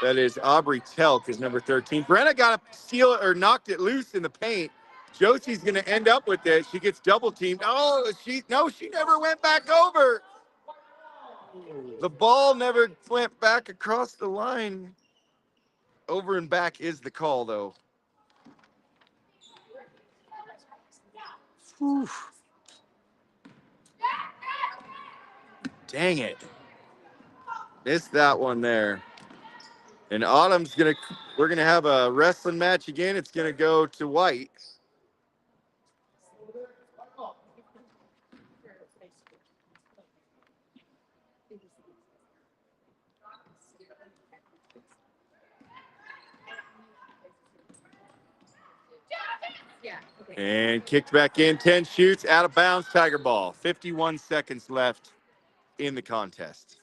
That is Aubrey Telk is number 13. Brenna got to steal it or knocked it loose in the paint. Josie's going to end up with it. She gets double teamed. Oh, she never went back over. The ball never went back across the line. Over and back is the call, though. Whew. Dang it. Missed that one there. And we're going to have a wrestling match again. It's going to go to White. And kicked back in, 10 shoots, out of bounds, Tiger ball. 51 seconds left in the contest.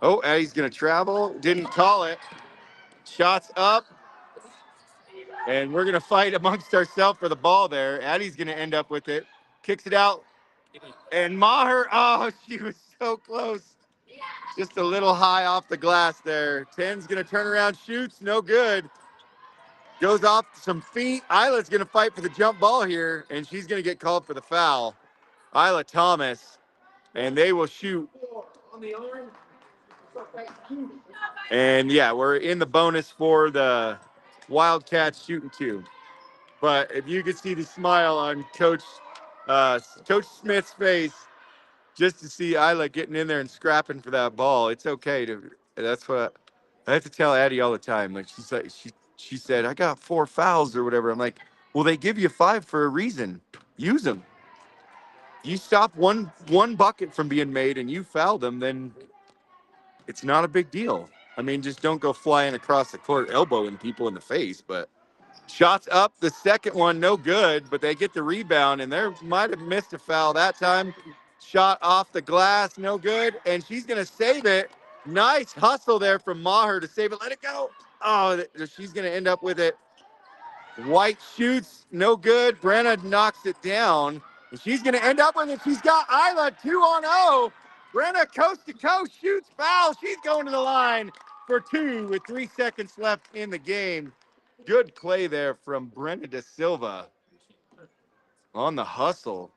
Oh, Addie's going to travel. Didn't call it. Shots up. And we're going to fight amongst ourselves for the ball there. Addie's going to end up with it. Kicks it out. And Maher, oh, she was so close. Just a little high off the glass there. 10's going to turn around, shoots, no good. Goes off some feet. Isla's going to fight for the jump ball here, and she's going to get called for the foul. Isla Thomas, and they will shoot. And, yeah, we're in the bonus for the Wildcats shooting 2. But if you could see the smile on Coach Smith's face, just to see Isla getting in there and scrapping for that ball, it's okay to. That's what I have to tell Addie all the time. Like she said, I got 4 fouls or whatever. I'm like, well, they give you 5 for a reason. Use them. You stop one bucket from being made and you foul them, then it's not a big deal. I mean, just don't go flying across the court, elbowing people in the face. But shots up, the second one, no good, but they get the rebound, and they might have missed a foul that time. Shot off the glass, no good, and she's going to save it. Nice hustle there from Maher to save it. Let it go. Oh, she's going to end up with it. White shoots, no good. Brenna knocks it down, and she's going to end up with it. She's got Isla 2-on-0. Brenna coast to coast shoots, foul. She's going to the line for 2 with 3 seconds left in the game. Good play there from Brenna Da Silva on the hustle.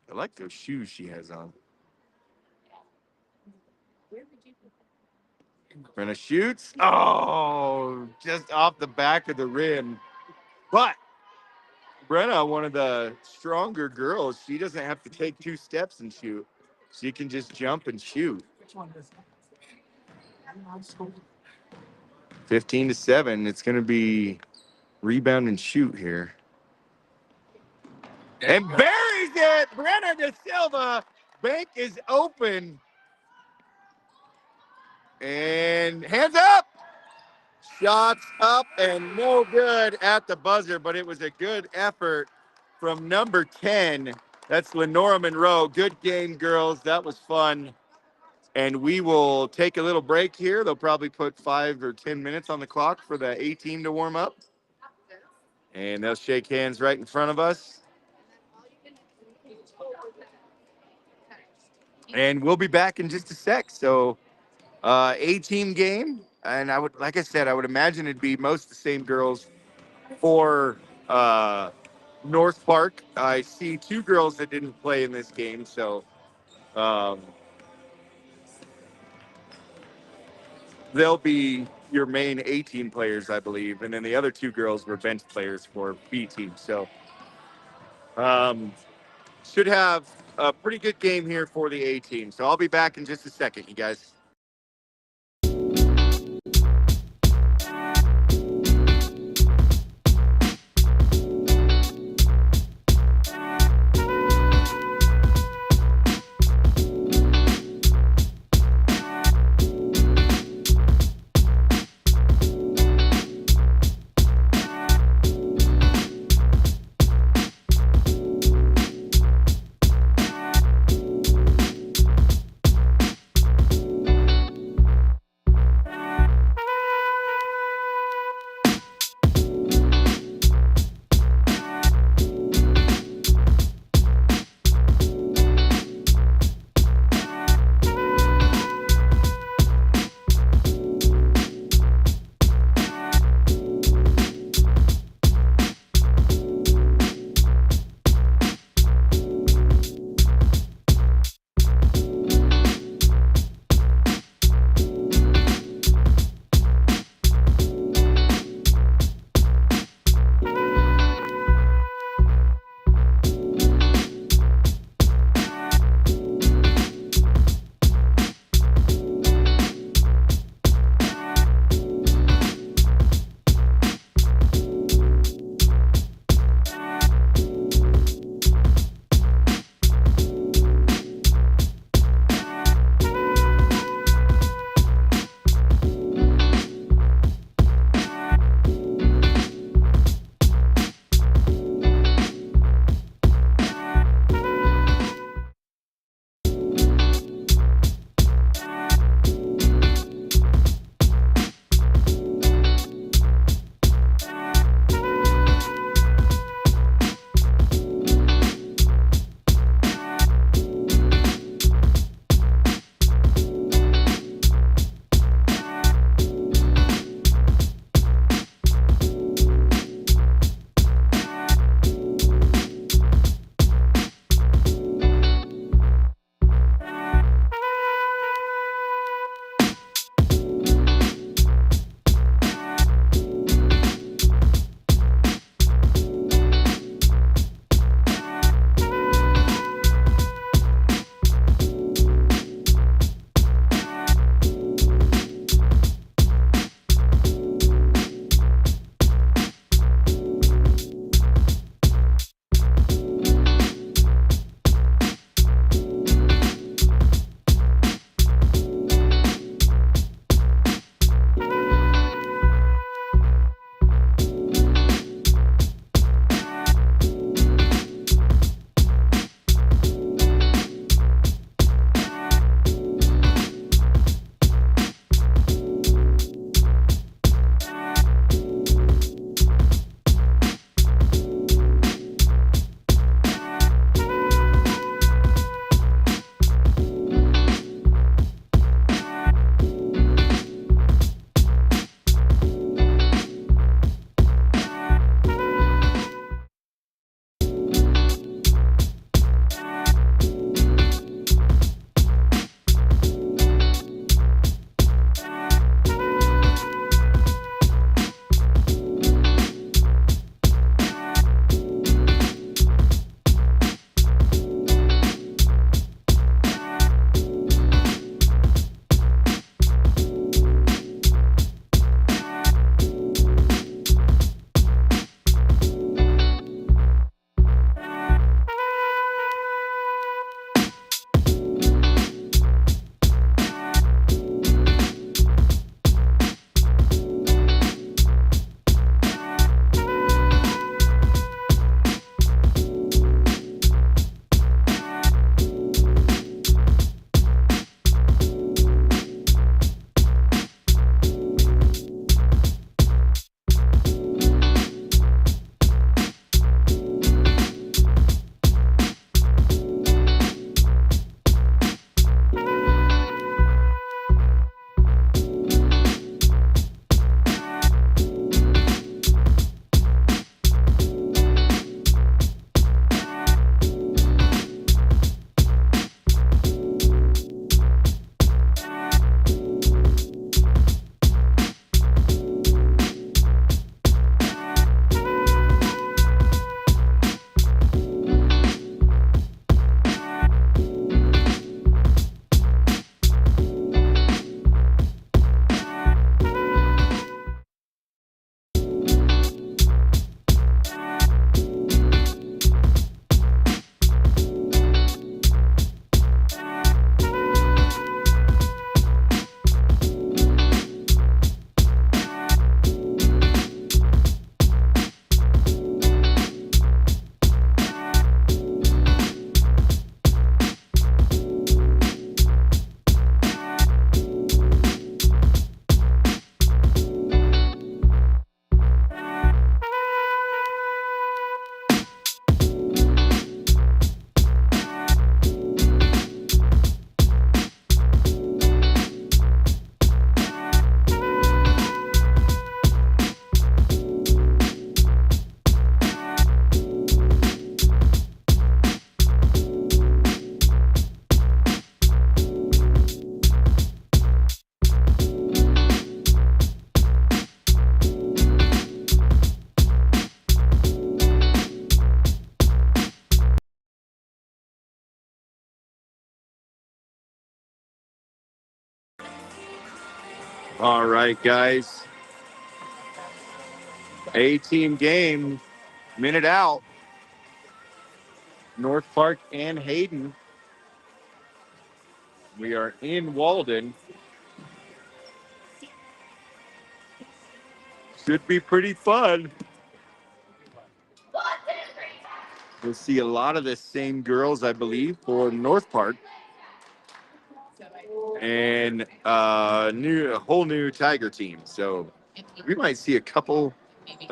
I like those shoes she has on. Brenna shoots. Oh, just off the back of the rim. But Brenna, one of the stronger girls, she doesn't have to take 2 steps and shoot. She can just jump and shoot. 15-7. It's going to be rebound and shoot here. And buries it. Brenna Da Silva. Bank is open. And hands up. Shots up and no good at the buzzer, but it was a good effort from number 10. That's Lenora Monroe. Good game, girls. That was fun. And we will take a little break here. They'll probably put 5 or 10 minutes on the clock for the A team to warm up. And they'll shake hands right in front of us. And we'll be back in just a sec. So A-team game. And I would, like I said, I would imagine it'd be most of the same girls for North Park. I see 2 girls that didn't play in this game. So they'll be your main A-team players, I believe. And then the other 2 girls were bench players for B-team. So should have a pretty good game here for the A-team. So I'll be back in just a second, you guys. All right, guys. A-team game, minute out. North Park and Hayden. We are in Walden. Should be pretty fun. We'll see a lot of the same girls, I believe, for North Park. And a whole new Tiger team. So we might see a couple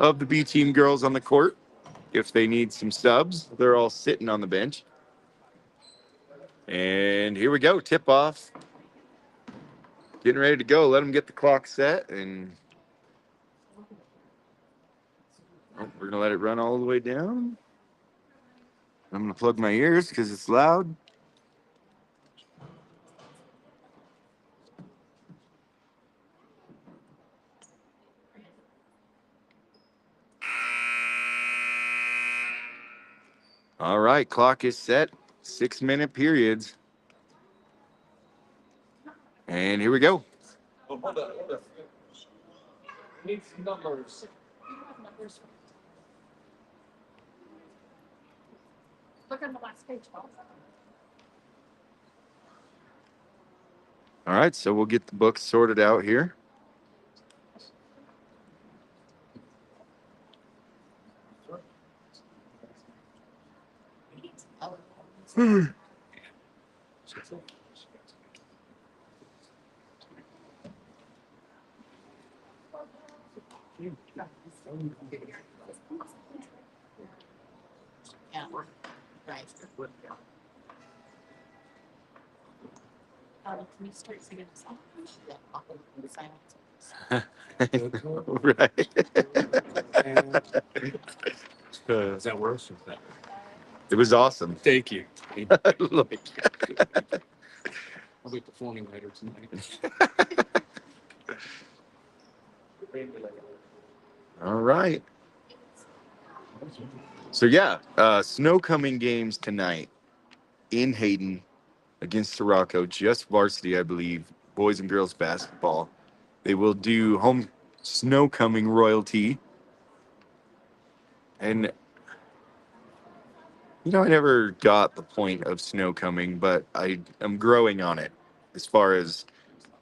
of the B team girls on the court if they need some subs. They're all sitting on the bench. And here we go, tip off. Getting ready to go. Let them get the clock set, and we're gonna let it run all the way down. I'm gonna plug my ears because it's loud. All right, clock is set. 6-minute periods. And here we go. Oh, hold on. Need some numbers. Look on the last page, Paul. All right, so we'll get the books sorted out here. Yeah. Right. Can you start singing the song? Yeah, I'll put it in silence. Right. Is that worse? It was awesome. Thank you. Look. I'll be performing later tonight. All right. So yeah, snow coming games tonight in Hayden against Sirocco, just varsity, I believe, boys and girls basketball. They will do home snow coming royalty. And I never got the point of snow coming, but I am growing on it as far as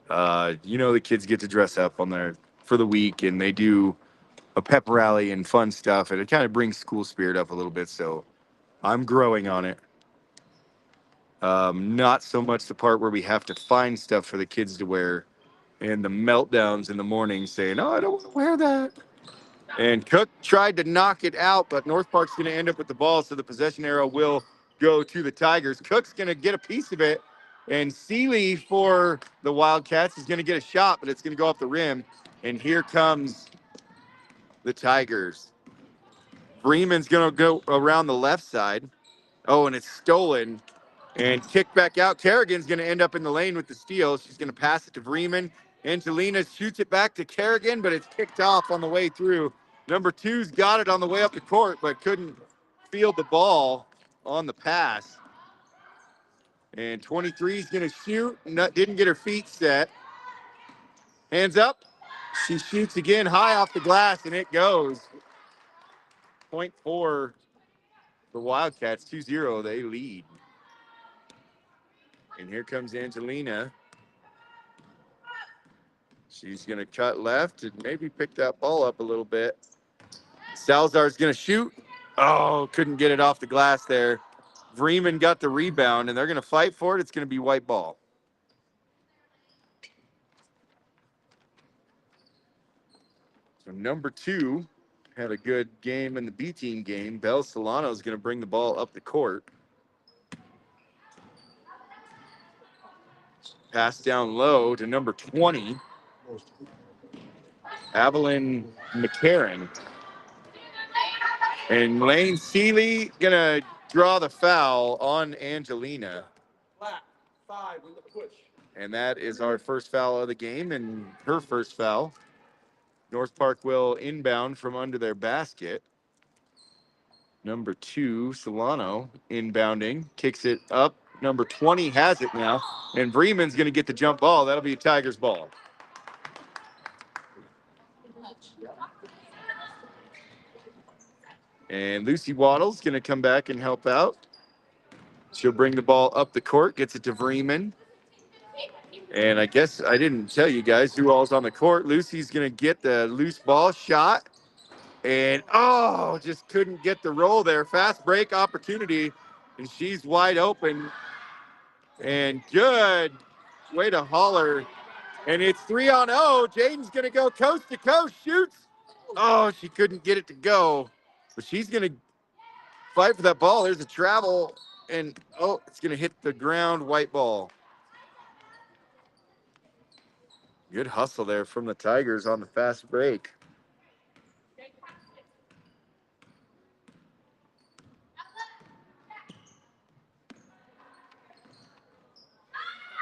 the kids get to dress up on their for the week, and they do a pep rally and fun stuff, and it kind of brings school spirit up a little bit. So I'm growing on it. Not so much the part where we have to find stuff for the kids to wear and the meltdowns in the morning saying, oh, I don't want to wear that. And Cook tried to knock it out, but North Park's going to end up with the ball, so the possession arrow will go to the Tigers. Cook's going to get a piece of it, and Seeley for the Wildcats is going to get a shot, but it's going to go off the rim. And here comes the Tigers. Freeman's going to go around the left side. Oh, and it's stolen and kicked back out. Kerrigan's going to end up in the lane with the steal. She's going to pass it to Freeman. Angelina shoots it back to Kerrigan, but it's kicked off on the way through. Number 2's got it on the way up the court, but couldn't field the ball on the pass. And 23's going to shoot. Didn't get her feet set. Hands up. She shoots again high off the glass, and it goes. Point for the Wildcats, 2-0. They lead. And here comes Angelina. She's going to cut left and maybe pick that ball up a little bit. Salazar's going to shoot. Oh, couldn't get it off the glass there. Vreeman got the rebound, and they're going to fight for it. It's going to be white ball. So number 2 had a good game in the B team game. Belle Solano is going to bring the ball up the court. Pass down low to number 20. Evelyn McCarran. And Lane Seeley gonna draw the foul on Angelina. Flat 5 with the push. And that is our first foul of the game and her first foul. North Park will inbound from under their basket. Number 2, Solano, inbounding, kicks it up. Number 20 has it now. And Vreeman's gonna get the jump ball. That'll be a Tigers ball. And Lucy Waddle's going to come back and help out. She'll bring the ball up the court, gets it to Vreeman. And I guess I didn't tell you guys who all's on the court. Lucy's going to get the loose ball shot. And, oh, just couldn't get the roll there. Fast break opportunity. And she's wide open. And good way to holler. And it's 3-0. Jaden's going to go coast to coast. Shoots. Oh, she couldn't get it to go. But she's going to fight for that ball. There's a travel. And, oh, it's going to hit the ground. White ball. Good hustle there from the Tigers on the fast break.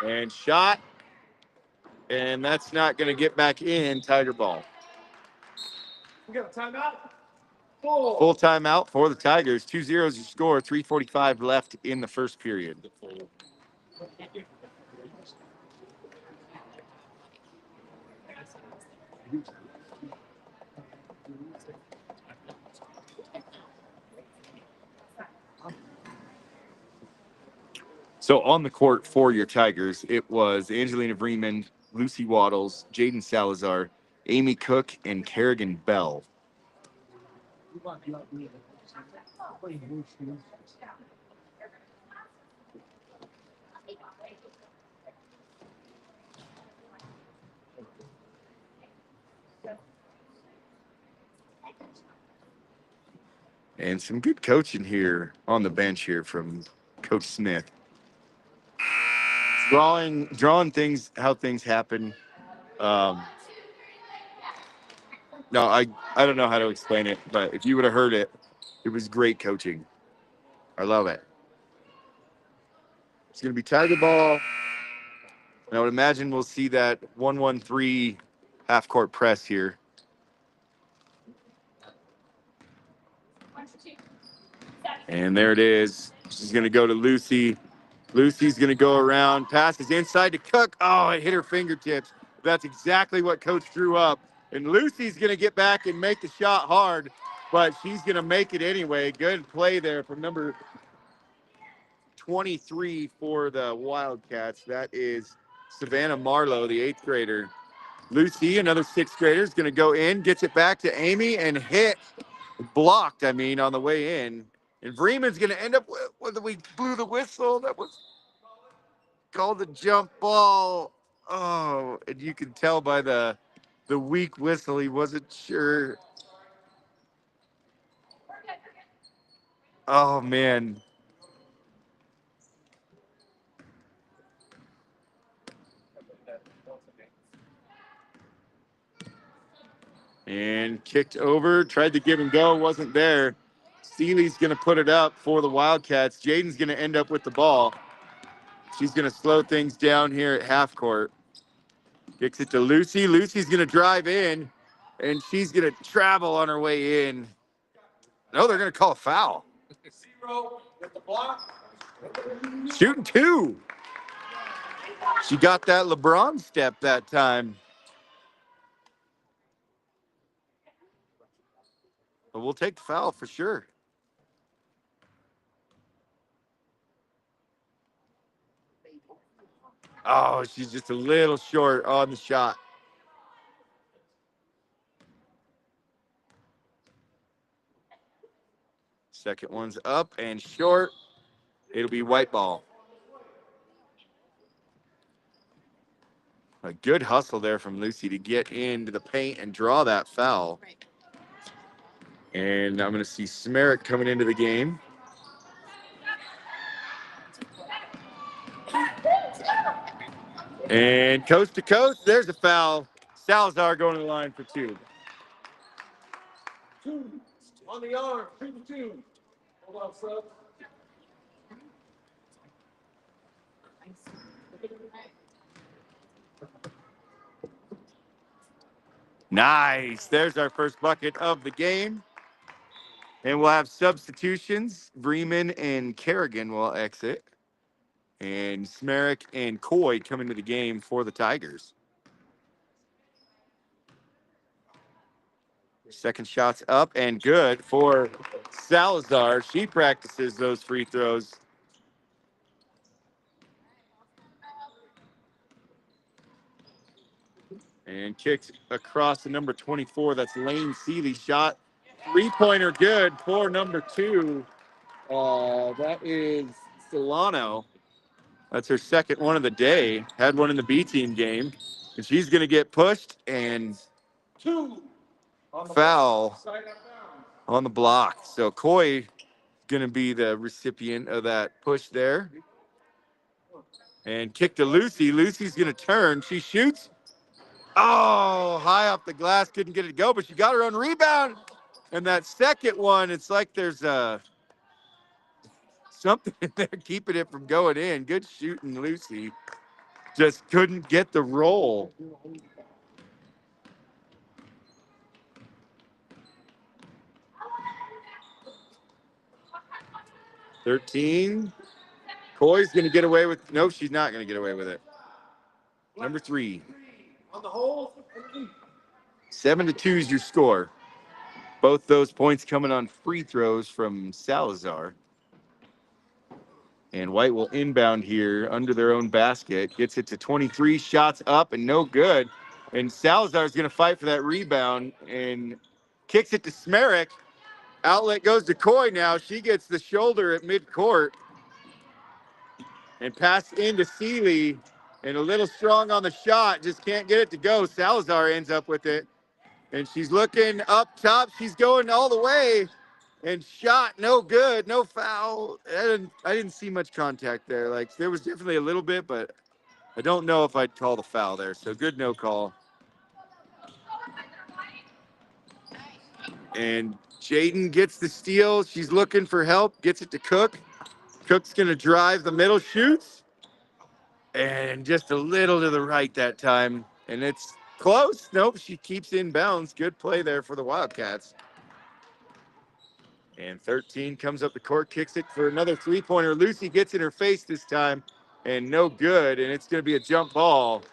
And shot. And that's not going to get back in. Tiger ball. We got a timeout. Full timeout for the Tigers. 2-0 your score. 3:45 left in the first period. So on the court for your Tigers, it was Angelina Vreeman, Lucy Waddles, Jaden Salazar, Amy Cook, and Kerrigan Bell. And some good coaching here on the bench here from Coach Smith. Drawing things, how things happen. No, I don't know how to explain it, but if you would have heard it, it was great coaching. I love it. It's going to be Tiger ball. And I would imagine we'll see that 1-1-3 half-court press here. And there it is. She's going to go to Lucy. Lucy's going to go around, passes inside to Cook. Oh, it hit her fingertips. That's exactly what Coach drew up. And Lucy's going to get back and make the shot hard, but she's going to make it anyway. Good play there from number 23 for the Wildcats. That is Savannah Marlowe, the 8th grader. Lucy, another 6th grader, is going to go in, gets it back to Amy, and blocked, on the way in. And Vreeman's going to end up with, we blew the whistle. That was called the jump ball. Oh, and you can tell by the weak whistle, he wasn't sure. Oh, man. And kicked over, tried to give and go, wasn't there. Seeley's going to put it up for the Wildcats. Jaden's going to end up with the ball. She's going to slow things down here at half court. Kicks it to Lucy. Lucy's going to drive in, and she's going to travel on her way in. No, they're going to call a foul. 0 with the block. Shooting 2. She got that LeBron step that time. But we'll take the foul for sure. Oh, she's just a little short on the shot. Second one's up and short. It'll be white ball. A good hustle there from Lucy to get into the paint and draw that foul. And I'm going to see Smerrick coming into the game. And coast to coast, there's a foul. Salazar going to the line for 2. 2 on the arm. 2-2. Hold on, sub. Nice. There's our first bucket of the game. And we'll have substitutions. Vreeman and Kerrigan will exit. And Smerrick and Coy come into the game for the Tigers. Second shot's up and good for Salazar. She practices those free throws. And kicks across to number 24. That's Lane Seeley. Shot. Three-pointer good for number 2. That is Solano. That's her second one of the day. Had one in the B team game. And she's going to get pushed and foul on the block. So Coy going to be the recipient of that push there. And kick to Lucy. Lucy's going to turn. She shoots. Oh, high off the glass. Couldn't get it to go, but she got her own rebound. And that second one, it's like there's something in there keeping it from going in. Good shooting, Lucy. Just couldn't get the roll. "13. Coy's going to get away with. No, she's not going to get away with it. Number 3. On the hole. 7-2 is your score. Both those points coming on free throws from Salazar. And White will inbound here under their own basket. Gets it to 23. Shots up and no good. And Salazar's going to fight for that rebound and kicks it to Smerek. Outlet goes to Coy now. She gets the shoulder at midcourt. And pass into Seeley. And a little strong on the shot. Just can't get it to go. Salazar ends up with it. And she's looking up top. She's going all the way. And shot, no good, no foul. I didn't see much contact there. Like, there was definitely a little bit, but I don't know if I'd call the foul there. So good no call. And Jaden gets the steal. She's looking for help, gets it to Cook. Cook's going to drive the middle, shoots. And just a little to the right that time. And it's close. Nope, she keeps inbounds. Good play there for the Wildcats. And 13 comes up the court, kicks it for another three-pointer. Lucy gets in her face this time, and no good. And it's going to be a jump ball.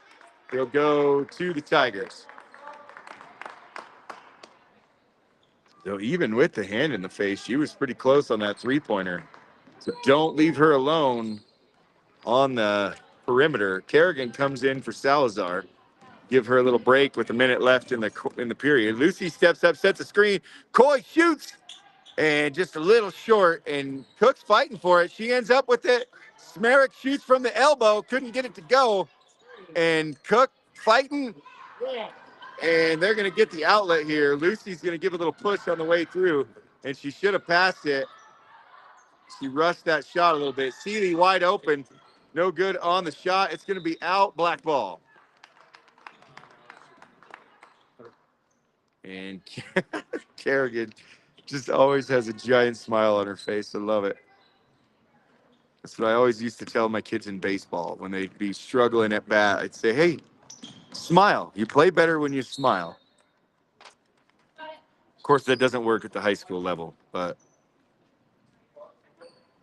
It'll go to the Tigers. So even with the hand in the face, she was pretty close on that three-pointer. So don't leave her alone on the perimeter. Kerrigan comes in for Salazar. Give her a little break with a minute left in the period. Lucy steps up, sets a screen. Coy shoots. And just a little short, and Cook's fighting for it. She ends up with it. Smerek shoots from the elbow, couldn't get it to go. And Cook fighting, and they're going to get the outlet here. Lucy's going to give a little push on the way through, and she should have passed it. She rushed that shot a little bit. Seeley wide open, no good on the shot. It's going to be out, black ball. And Kerrigan just always has a giant smile on her face. I love it. That's what I always used to tell my kids in baseball when they'd be struggling at bat. I'd say, hey, smile. You play better when you smile. Of course, that doesn't work at the high school level, but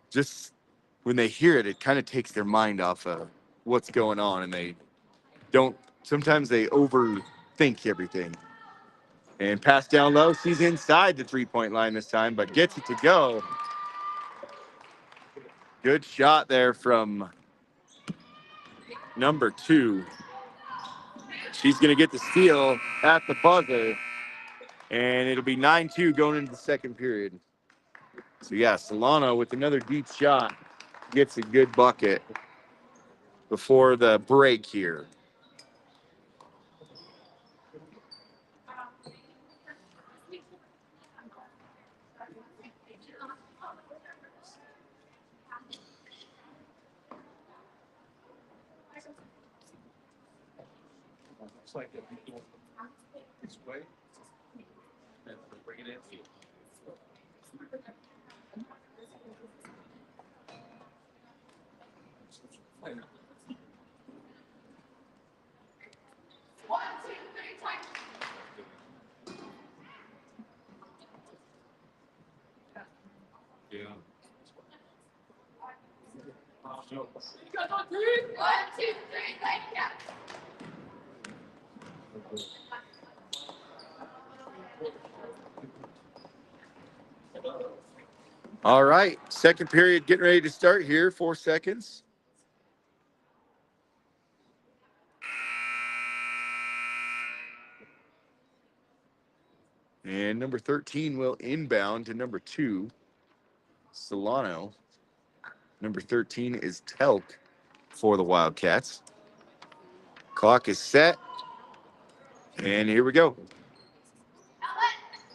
just when they hear it, it kind of takes their mind off of what's going on, and they don't, sometimes they overthink everything. And pass down low. She's inside the three-point line this time, but gets it to go. Good shot there from number 2. She's going to get the steal at the buzzer, and it'll be 9-2 going into the second period. So, yeah, Solano with another deep shot gets a good bucket before the break here. It's like this way. And bring it in. Yeah. All right, second period getting ready to start here. 4 seconds. And number 13 will inbound to number 2, Solano. Number 13 is Telk for the Wildcats. Clock is set. And here we go.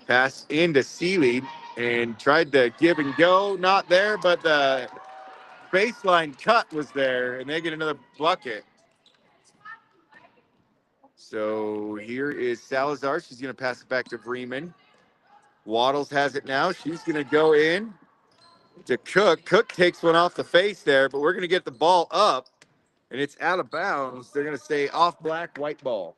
Pass into Seeley and tried to give and go. Not there, but the baseline cut was there, and they get another bucket. So here is Salazar. She's going to pass it back to Freeman. Waddles has it now. She's going to go in to Cook. Cook takes one off the face there, but we're going to get the ball up, and it's out of bounds. They're going to say off black, white ball.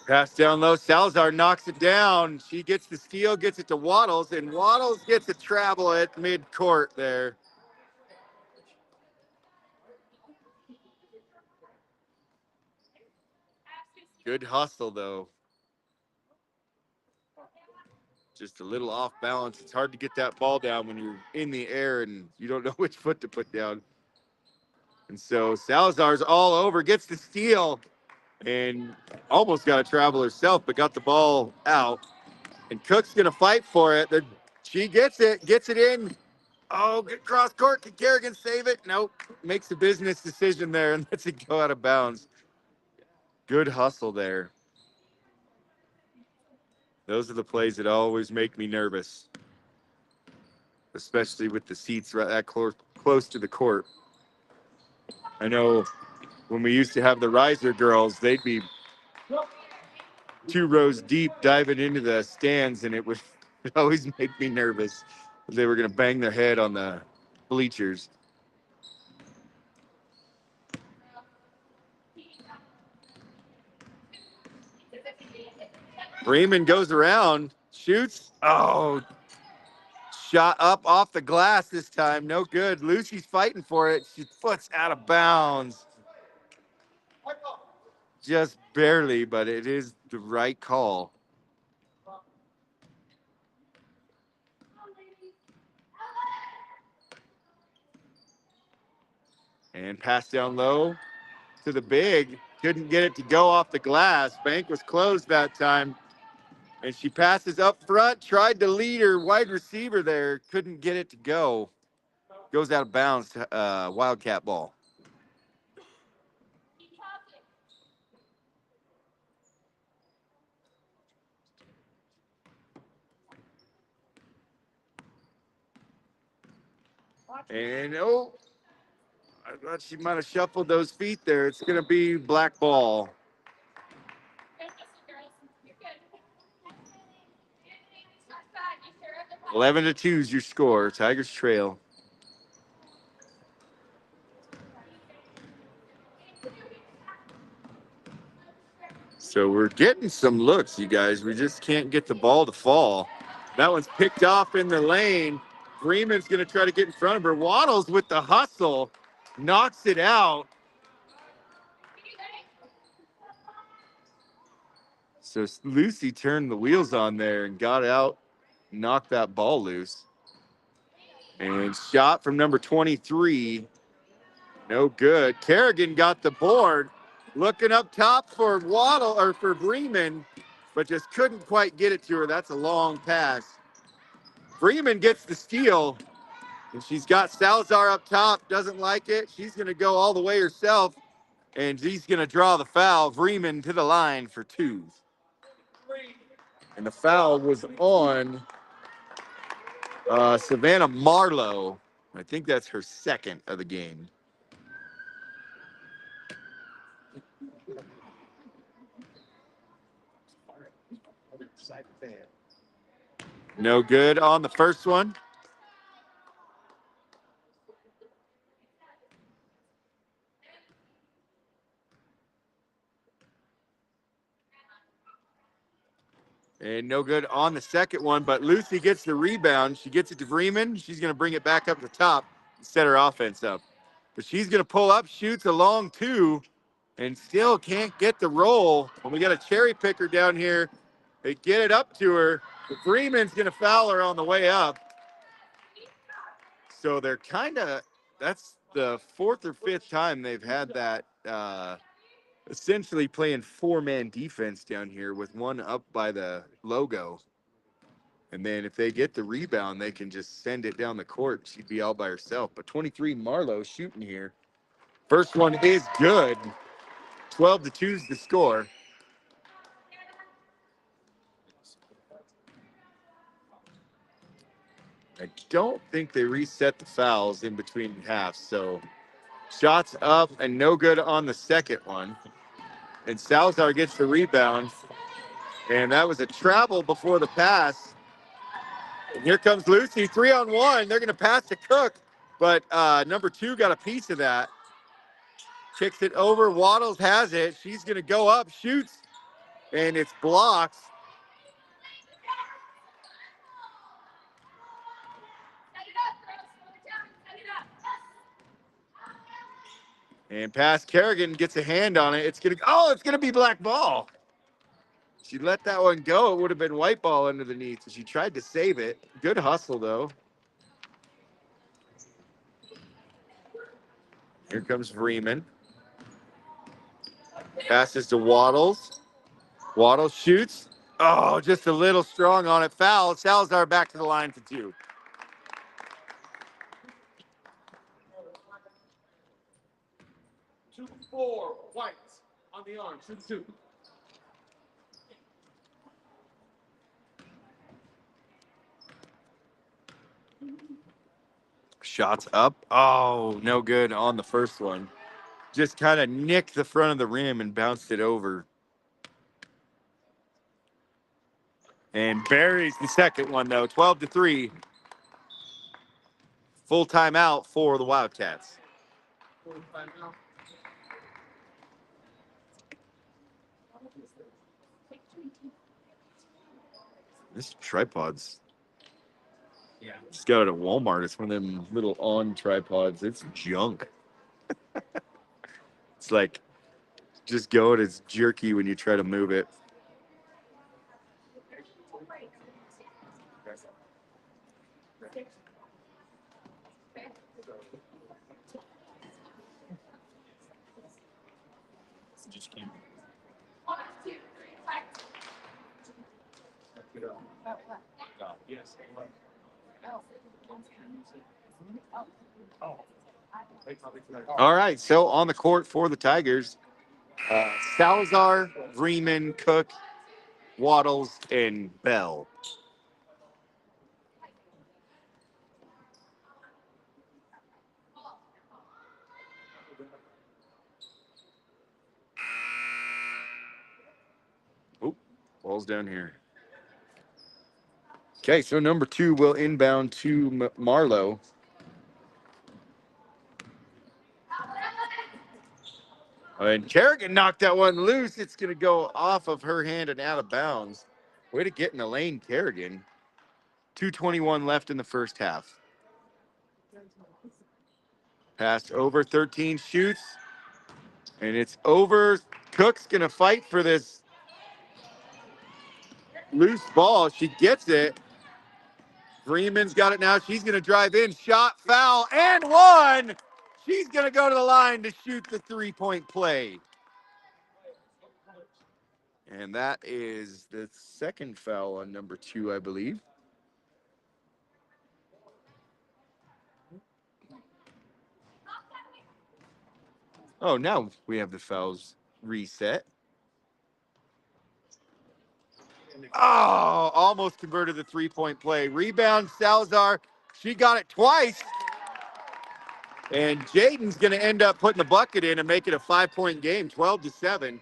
Pass down low. Salazar knocks it down. She gets the steal, gets it to Waddles, and Waddles gets a travel at mid-court there. Good hustle, though. Just a little off balance. It's hard to get that ball down when you're in the air and you don't know which foot to put down. And so Salazar's all over, gets the steal, and almost got a travel herself, but got the ball out. And Cook's going to fight for it. She gets it in. Oh, good cross court. Can Kerrigan save it? Nope. Makes a business decision there and lets it go out of bounds. Good hustle there. Those are the plays that always make me nervous, especially with the seats right that close to the court. I know when we used to have the riser girls, they'd be 2 rows deep diving into the stands, and it would always make me nervous. They were going to bang their head on the bleachers. Freeman goes around, shoots. Oh, shot up off the glass this time. No good. Lucy's fighting for it. She foot's out of bounds. Just barely, but it is the right call. And pass down low to the big. Couldn't get it to go off the glass. Bank was closed that time. And she passes up front, tried to lead her wide receiver there. Couldn't get it to go. Goes out of bounds to Wildcat ball. And I thought she might have shuffled those feet there. It's going to be black ball. 11-2 is your score. Tigers trail. So we're getting some looks, you guys. We just can't get the ball to fall. That one's picked off in the lane. Freeman's going to try to get in front of her. Waddles with the hustle. Knocks it out. So Lucy turned the wheels on there and got out, knocked that ball loose. And shot from number 23. No good. Kerrigan got the board. Looking up top for Waddle or for Freeman, but just couldn't quite get it to her. That's a long pass. Freeman gets the steal, and she's got Salazar up top. Doesn't like it. She's going to go all the way herself, and she's going to draw the foul. Freeman to the line for 2. And the foul was on Savannah Marlowe. I think that's her second of the game. No good on the first one. And no good on the second one, but Lucy gets the rebound. She gets it to Freeman. She's going to bring it back up the top and set her offense up. But she's going to pull up, shoots a long two, and still can't get the roll. And we got a cherry picker down here. They get it up to her. But Freeman's going to foul her on the way up. So they're kind of, that's the fourth or fifth time they've had that essentially playing four-man defense down here with one up by the logo. And then if they get the rebound, they can just send it down the court. She'd be all by herself. But 23 Marlowe shooting here. First one is good. 12-2 is the score. I don't think they reset the fouls in between halves. So shots up and no good on the second one. And Salazar gets the rebound. And that was a travel before the pass. And here comes Lucy, 3-on-1. They're going to pass to Cook, but number 2 got a piece of that. Kicks it over. Waddles has it. She's going to go up, shoots, and it's blocked. And pass Kerrigan gets a hand on it. It's gonna be black ball. She let that one go. It would have been white ball underneath. So she tried to save it. Good hustle though. Here comes Freeman. Passes to Waddles. Waddles shoots. Oh, just a little strong on it. Foul. Salazar back to the line for 2. Two, 4, white on the arm. Shoot 2. Shots up. Oh, no good on the first one. Just kind of nicked the front of the rim and bounced it over. And buries the second one, though. 12-3. Full timeout for the Wildcats. This tripod's, Yeah. just got it at Walmart. It's one of them little on tripods. It's junk. It's like, just go and it's jerky when you try to move it. Just keep. Yes. All right, so on the court for the Tigers, Salazar, Freeman, Cook, Waddles, and Bell. Oop, ball's down here. Okay, so number 2 will inbound to Marlowe. And Kerrigan knocked that one loose. It's going to go off of her hand and out of bounds. Way to get in the lane, Kerrigan. 2:21 left in the first half. Passed over, 13 shoots. And it's over. Cook's going to fight for this loose ball. She gets it. Freeman's got it now. She's going to drive in. Shot, foul, and one. She's going to go to the line to shoot the 3-point play. And that is the second foul on number 2, I believe. Oh, now we have the fouls reset. Oh, almost converted the 3-point play. Rebound, Salazar. She got it twice. And Jaden's going to end up putting the bucket in and make it a 5-point game, 12-7.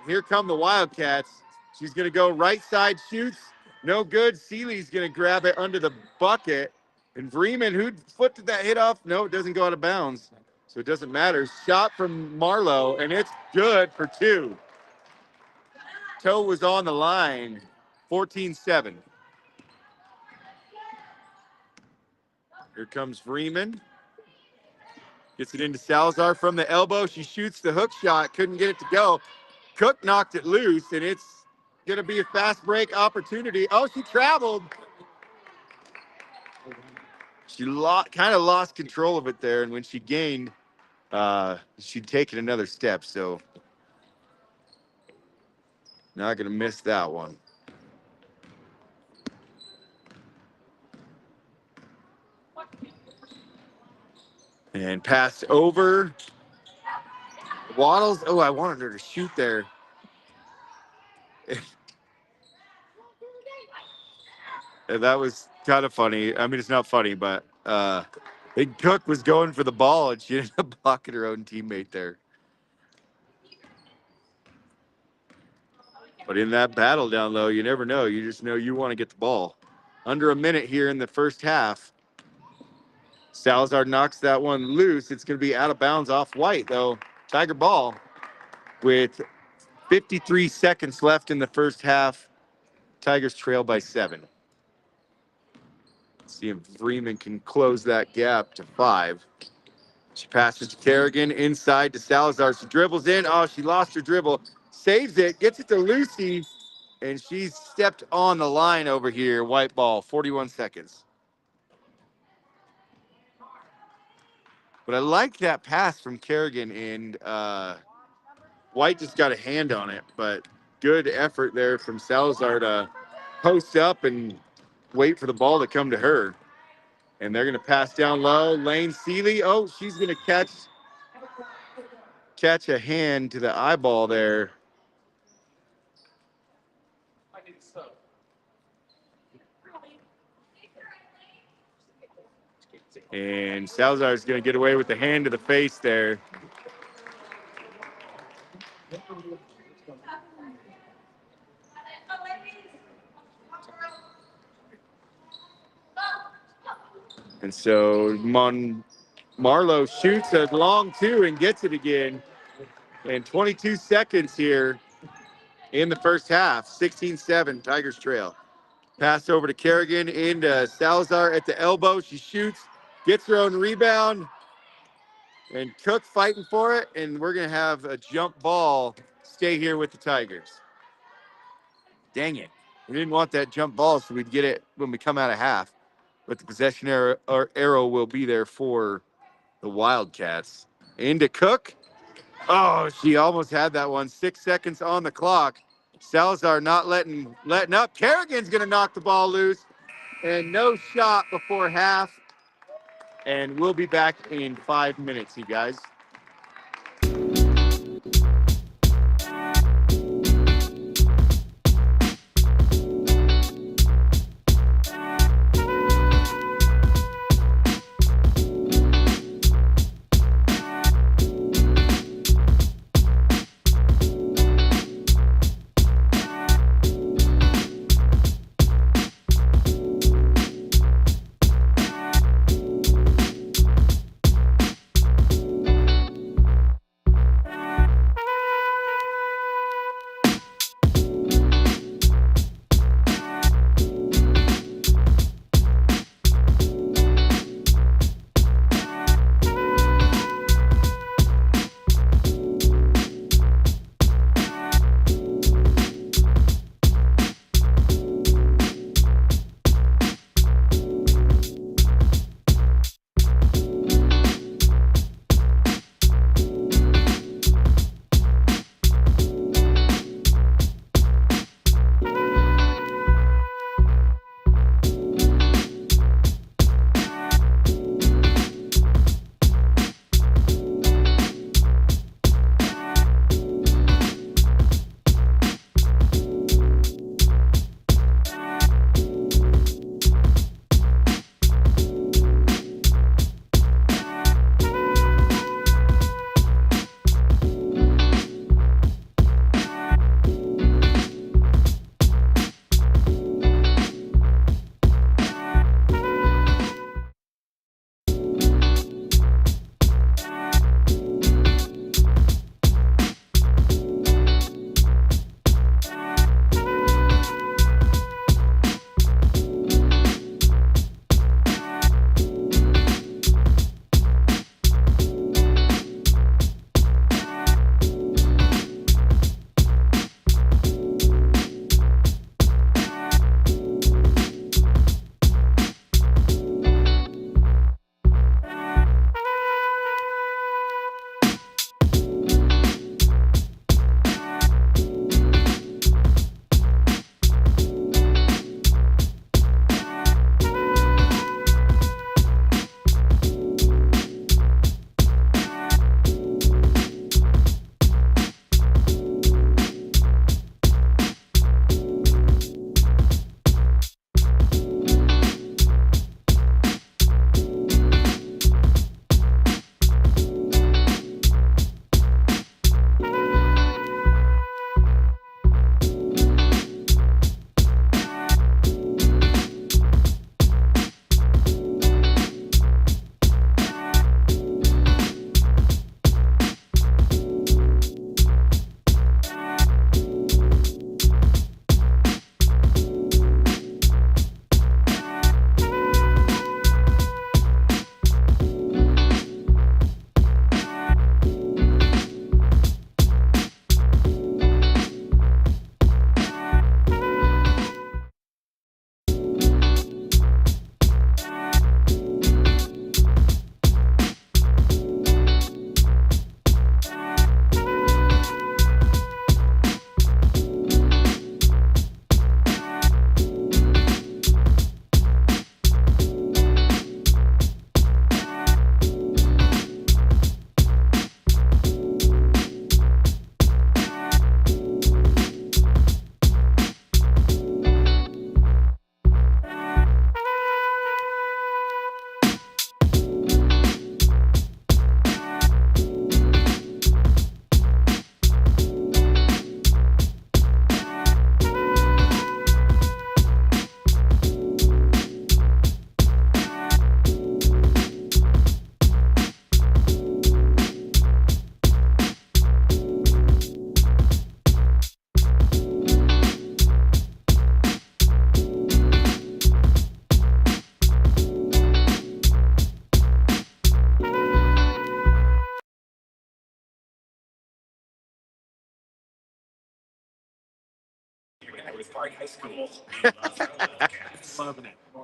Here come the Wildcats. She's going to go right side, shoots. No good. Seeley's going to grab it under the bucket. And Freeman, whose foot did that hit off? No, it doesn't go out of bounds. So it doesn't matter. Shot from Marlowe, and it's good for 2. Toe was on the line. 14-7. Here comes Freeman. Gets it into Salazar from the elbow. She shoots the hook shot. Couldn't get it to go. Cook knocked it loose, and it's going to be a fast break opportunity. Oh, she traveled. She kind of lost control of it there, and when she gained, she'd taken another step. So not going to miss that one. And passed over. Waddles. Oh, I wanted her to shoot there. That was kind of funny. I mean, it's not funny, but Big Cook was going for the ball, and she ended up blocking her own teammate there. But in that battle down low, you never know. You just know you want to get the ball. Under a minute here in the first half. Salazar knocks that one loose. It's going to be out of bounds off White, though. Tiger ball with 53 seconds left in the first half. Tigers trail by 7. See if Freeman can close that gap to 5. She passes to Kerrigan, inside to Salazar. She dribbles in. Oh, she lost her dribble. Saves it, gets it to Lucy, and she's stepped on the line over here. White ball, 41 seconds. But I like that pass from Kerrigan, and White just got a hand on it. But good effort there from Salazar to post up and wait for the ball to come to her. And they're going to pass down low. Lane Seeley. Oh, she's going to catch a hand to the eyeball there. And Salazar is going to get away with the hand to the face there. And so Marlowe shoots a long 2 and gets it again. And 22 seconds here in the first half. 16-7, Tigers trail. Pass over to Kerrigan into Salazar at the elbow. She shoots, gets her own rebound. And Cook fighting for it. And we're going to have a jump ball stay here with the Tigers. Dang it. We didn't want that jump ball, so we'd get it when we come out of half. But the possession arrow will be there for the Wildcats. Into Cook. Oh, she almost had that one. 6 seconds on the clock. Salazar not letting up. Kerrigan's going to knock the ball loose. And no shot before half. And we'll be back in 5 minutes, you guys.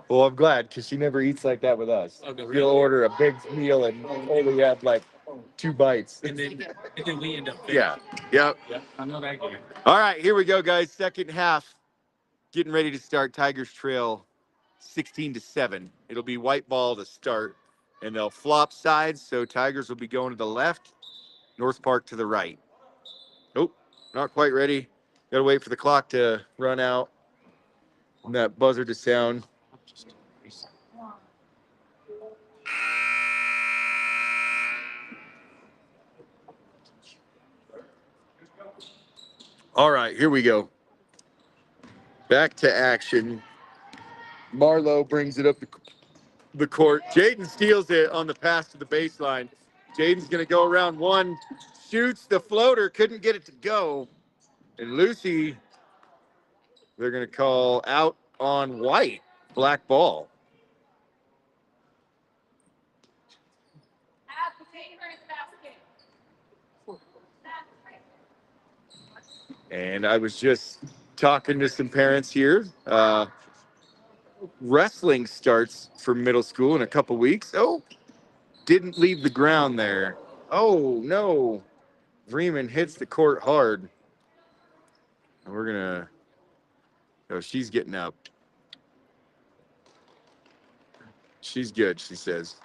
Well, I'm glad because she never eats like that with us. Okay, We'll really? order a big meal and only have like 2 bites. And then we end up. Yeah. Yep. Yeah, I know that game. All right, here we go, guys. Second half, getting ready to start. Tigers trail 16-7. It'll be white ball to start, and they'll flop sides. So Tigers will be going to the left, North Park to the right. Nope, not quite ready. Got to wait for the clock to run out and that buzzer to sound. All right, here we go. Back to action. Marlowe brings it up the court. Jaden steals it on the pass to the baseline. Jaden's going to go around one, shoots the floater, couldn't get it to go. And Lucy, they're going to call out on white, black ball. And I was just talking to some parents here. Wrestling starts for middle school in a couple weeks. Oh, didn't leave the ground there. Oh, no. Vreeman hits the court hard. And we're going to, oh, she's getting up. She's good, she says.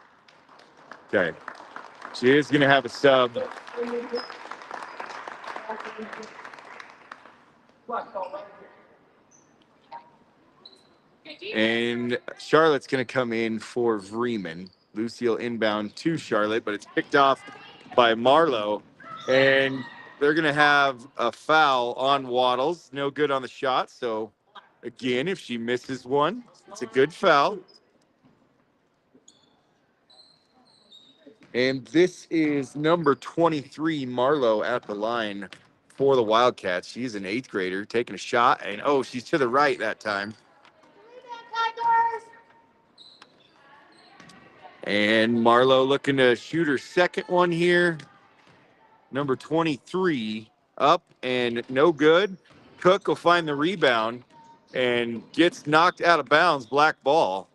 Okay. She is going to have a sub. And Charlotte's going to come in for Vreeman. Lucille inbound to Charlotte, but it's picked off by Marlowe. And they're going to have a foul on Waddles. No good on the shot. So, again, if she misses one, it's a good foul. And this is number 23, Marlowe, at the line for the Wildcats. She's an 8th grader taking a shot. And, oh, she's to the right that time. And Marlowe looking to shoot her second one here. Number 23 up and no good. Cook will find the rebound and gets knocked out of bounds, black ball.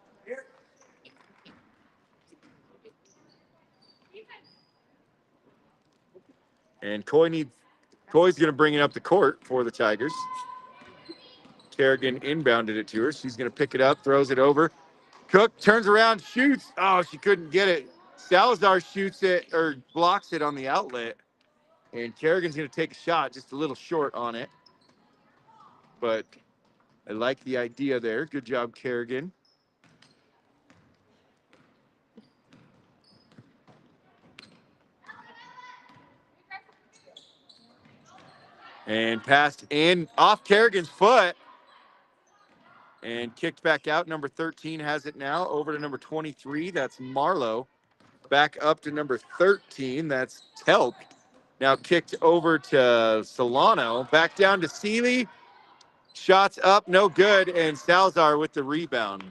And Coy's going to bring it up the court for the Tigers. Kerrigan inbounded it to her. She's going to pick it up, throws it over. Cook turns around, shoots. Oh, she couldn't get it. Salazar shoots it or blocks it on the outlet. And Kerrigan's going to take a shot, just a little short on it. But I like the idea there. Good job, Kerrigan. And passed in off Kerrigan's foot. And kicked back out. Number 13 has it now. Over to number 23. That's Marlowe. Back up to number 13. That's Telk. Now kicked over to Solano. Back down to Seeley. Shots up, no good. And Salazar with the rebound.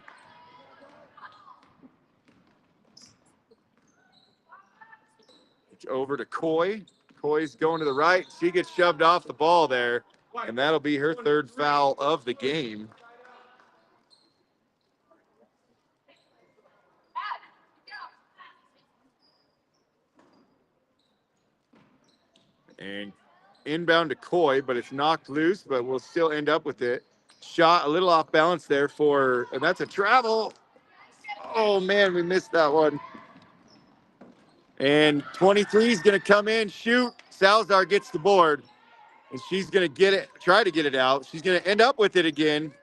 Over to Coy. Coy's going to the right. She gets shoved off the ball there. And that'll be her 3rd foul of the game. And inbound to Coy, but it's knocked loose, but we'll still end up with it. Shot a little off balance there and that's a travel. Oh, man, we missed that one. And 23 is going to come in, shoot. Salazar gets the board, and she's going to get it, try to get it out. She's going to end up with it again.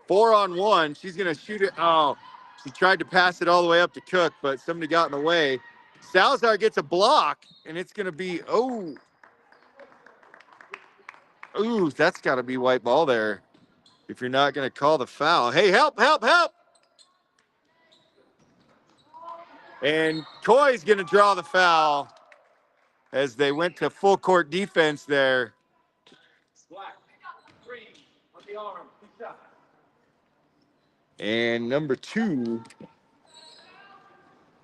4-on-1. She's going to shoot it. Oh, she tried to pass it all the way up to Cook, but somebody got in the way. Salazar gets a block, and it's going to be, ooh, that's got to be white ball there if you're not going to call the foul. Hey, help, help, help. And Coy's going to draw the foul as they went to full court defense there. And number 2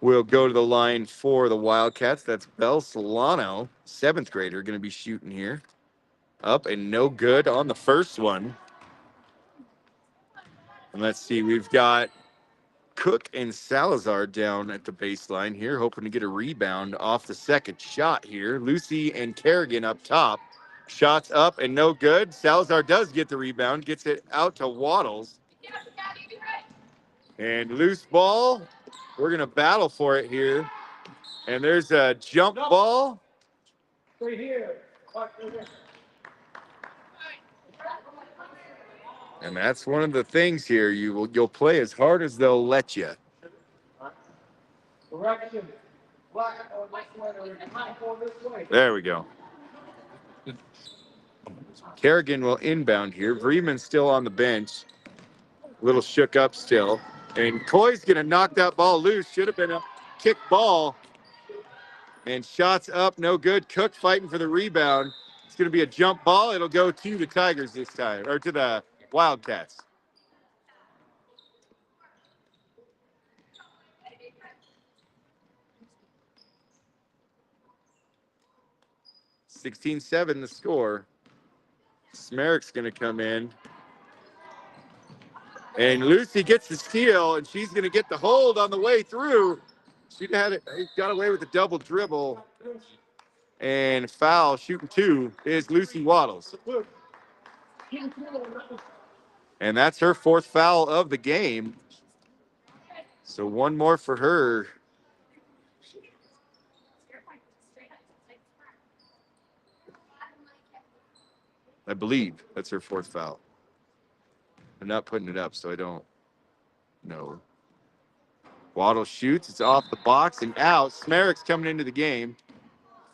will go to the line for the Wildcats. That's Belle Solano, 7th grader, going to be shooting here. Up and no good on the first one. And let's see, we've got Cook and Salazar down at the baseline here, hoping to get a rebound off the second shot here. Lucy and Kerrigan up top. Shots up and no good. Salazar does get the rebound, gets it out to Waddles. And loose ball. We're going to battle for it here. And there's a jump ball. Stay here. And that's one of the things here. You'll play as hard as they'll let you. Correction. Black on this way, or black on this way. There we go. Kerrigan will inbound here. Vreeman's still on the bench. A little shook up still. And Coy's going to knock that ball loose. Should have been a kick ball. And shots up, no good. Cook fighting for the rebound. It's going to be a jump ball. It'll go to the Tigers this time, or to the Wildcats. (16-7) the score. Smerrick's going to come in. And Lucy gets the steal, and she's going to get the hold on the way through. She got away with a double dribble. And foul, shooting two, is Lucy Waddles. And that's her fourth foul of the game. So one more for her. I believe that's her fourth foul. I'm not putting it up, so I don't know. Waddle shoots. It's off the box and out. Smerrick's coming into the game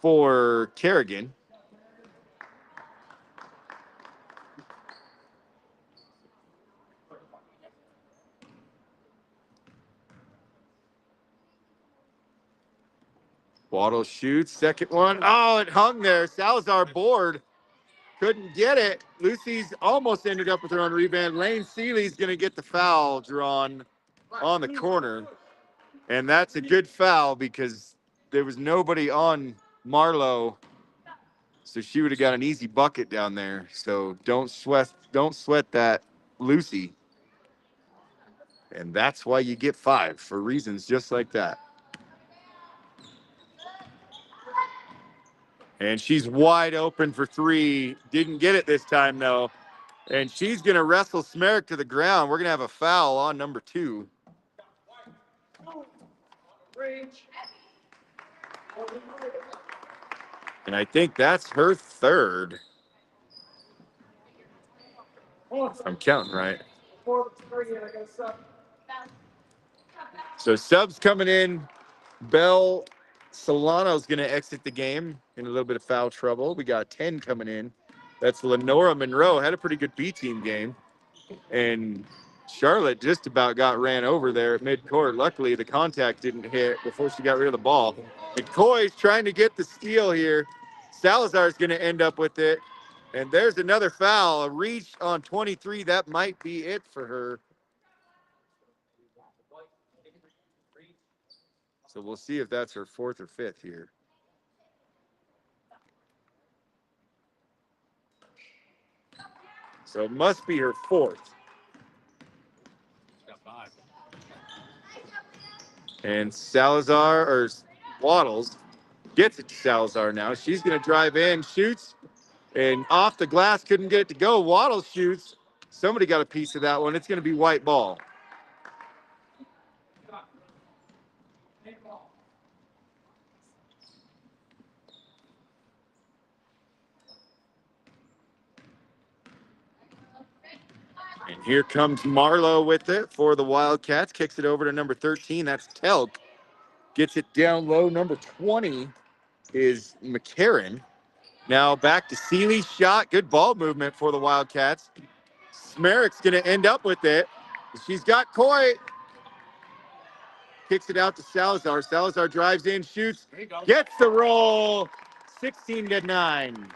for Kerrigan. Waddle shoots. Second one. Oh, it hung there. Salazar board. Couldn't get it. Lucy's almost ended up with her own rebound. Lane Seeley's going to get the foul drawn on the corner. And that's a good foul because there was nobody on Marlowe. So she would have got an easy bucket down there. So don't sweat that, Lucy. And that's why you get 5, for reasons just like that. And she's wide open for 3. Didn't get it this time, though. And she's going to wrestle Smerrick to the ground. We're going to have a foul on number 2. And I think that's her third. If I'm counting right. So subs coming in. Bell Solano's going to exit the game in a little bit of foul trouble. We got 10 coming in. That's Lenora Monroe. Had a pretty good B-team game. And Charlotte just about got ran over there at midcourt. Luckily, the contact didn't hit before she got rid of the ball. And Coy's trying to get the steal here. Salazar's going to end up with it. And there's another foul. A reach on 23. That might be it for her. So we'll see if that's her 4th or 5th here. So it must be her 4th. And Salazar, or Waddles, gets it to Salazar now. She's going to drive in, shoots, and off the glass, couldn't get it to go. Waddles shoots. Somebody got a piece of that one. It's going to be white ball. And here comes Marlowe with it for the Wildcats. Kicks it over to number 13. That's Telk. Gets it down low. Number 20 is McCarran. Now back to Seeley's shot. Good ball movement for the Wildcats. Smerrick's going to end up with it. She's got Coy. Kicks it out to Salazar. Salazar drives in, shoots, gets the roll. 16-9.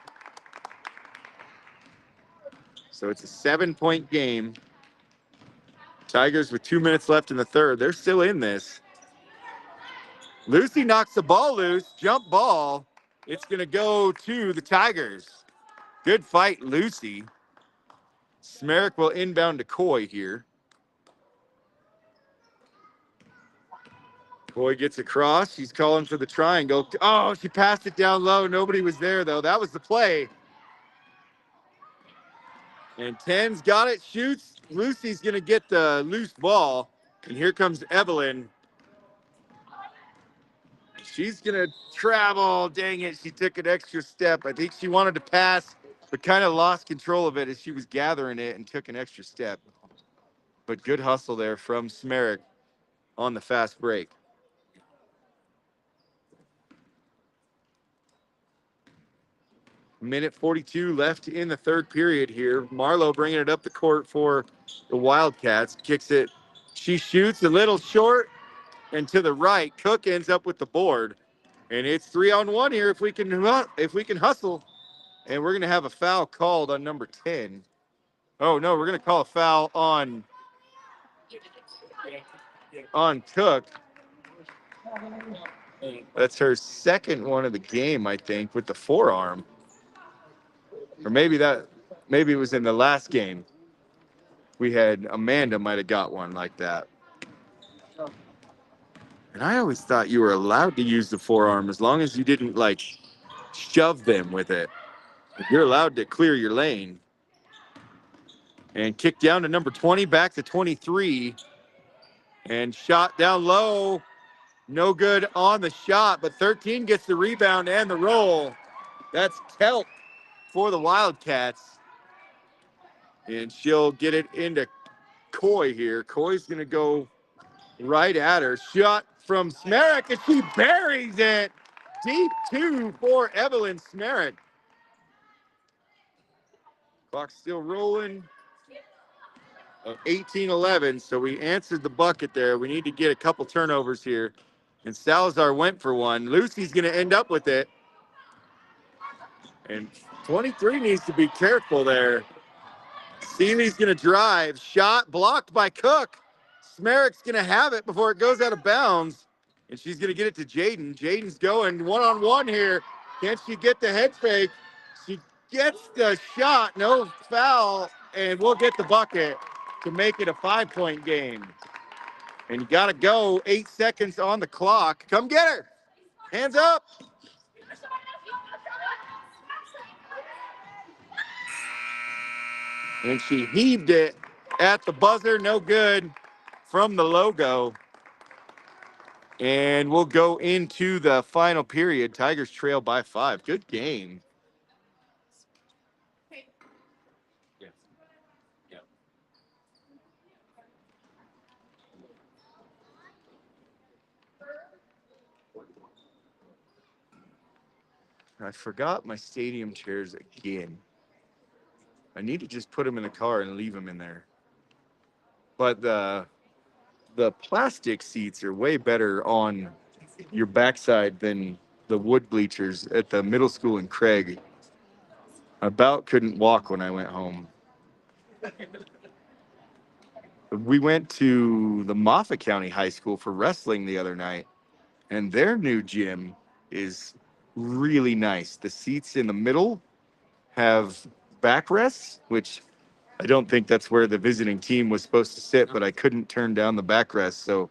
So it's a 7-point game. Tigers with 2 minutes left in the third. They're still in this. Lucy knocks the ball loose. Jump ball. It's going to go to the Tigers. Good fight, Lucy. Smerrick will inbound to Coy here. Boy gets across. She's calling for the triangle. Oh, she passed it down low. Nobody was there, though. That was the play. And 10's got it, shoots. Lucy's going to get the loose ball. And here comes Evelyn. She's going to travel. Dang it, she took an extra step. I think she wanted to pass, but kind of lost control of it as she was gathering it and took an extra step. But good hustle there from Smerik on the fast break. Minute 42 left in the third period here. Marlowe bringing it up the court for the Wildcats. Kicks it. She shoots a little short and to the right. Cook ends up with the board. And it's 3-on-1 here if we can hustle. And we're going to have a foul called on number 10. Oh, no, we're going to call a foul on Cook. That's her second one of the game, I think, with the forearm. Or maybe it was in the last game. We had Amanda might have got one like that. And I always thought you were allowed to use the forearm as long as you didn't like shove them with it. You're allowed to clear your lane. And kick down to number 20, back to 23. And shot down low. No good on the shot, but 13 gets the rebound and the roll. That's Kelp for the Wildcats. And she'll get it into Coy here. Coy's going to go right at her. Shot from Smerik, and she buries it. Deep two for Evelyn Smerik. Clock's still rolling. 18-11, so we answered the bucket there. We need to get a couple turnovers here. And Salazar went for one. Lucy's going to end up with it. And 23 needs to be careful there. Seeley's going to drive. Shot blocked by Cook. Smerik's going to have it before it goes out of bounds. And she's going to get it to Jaden. Jaden's going one-on-one here. Can she get the head fake? She gets the shot. No foul. And we'll get the bucket to make it a 5-point game. And you got to go. 8 seconds on the clock. Come get her. Hands up. And she heaved it at the buzzer. No good from the logo. And we'll go into the final period. Tigers trail by 5. Good game. I forgot my stadium chairs again. I need to just put them in the car and leave them in there. But the plastic seats are way better on your backside than the wood bleachers at the middle school in Craig. I about couldn't walk when I went home. We went to the Moffat County High School for wrestling the other night, and their new gym is really nice. The seats in the middle have backrests, which I don't think that's where the visiting team was supposed to sit, but I couldn't turn down the backrest, so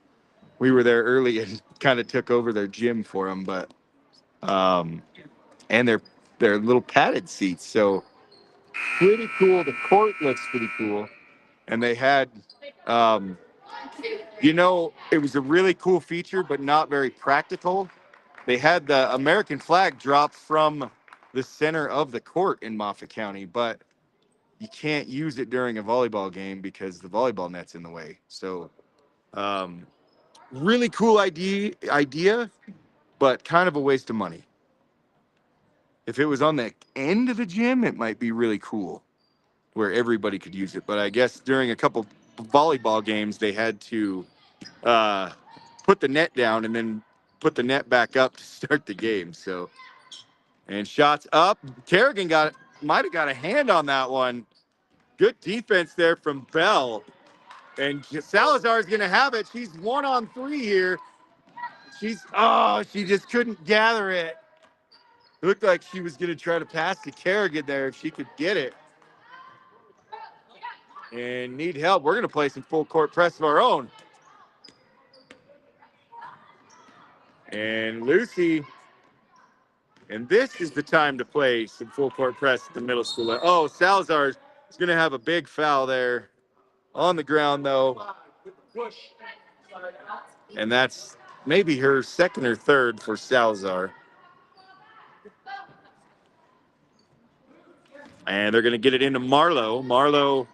we were there early and kind of took over their gym for them. But and they're little padded seats, so pretty cool. The court looks pretty cool, and they had it was a really cool feature, but not very practical. They had the American flag drop from the center of the court in Moffat County, but you can't use it during a volleyball game because the volleyball net's in the way. So really cool idea, but kind of a waste of money. If it was on the end of the gym, it might be really cool where everybody could use it. But I guess during a couple volleyball games, they had to put the net down and then put the net back up to start the game. So, and shots up. Kerrigan might have got a hand on that one. Good defense there from Bell. And Salazar is going to have it. She's 1-on-3 here. She just couldn't gather it. It looked like she was going to try to pass to Kerrigan there if she could get it. And need help. We're going to play some full court press of our own. And Lucy, and this is the time to play some full court press at the middle school. Oh, Salazar is going to have a big foul there on the ground, though. And that's maybe her second or third for Salazar. And they're going to get it into Marlowe. Marlowe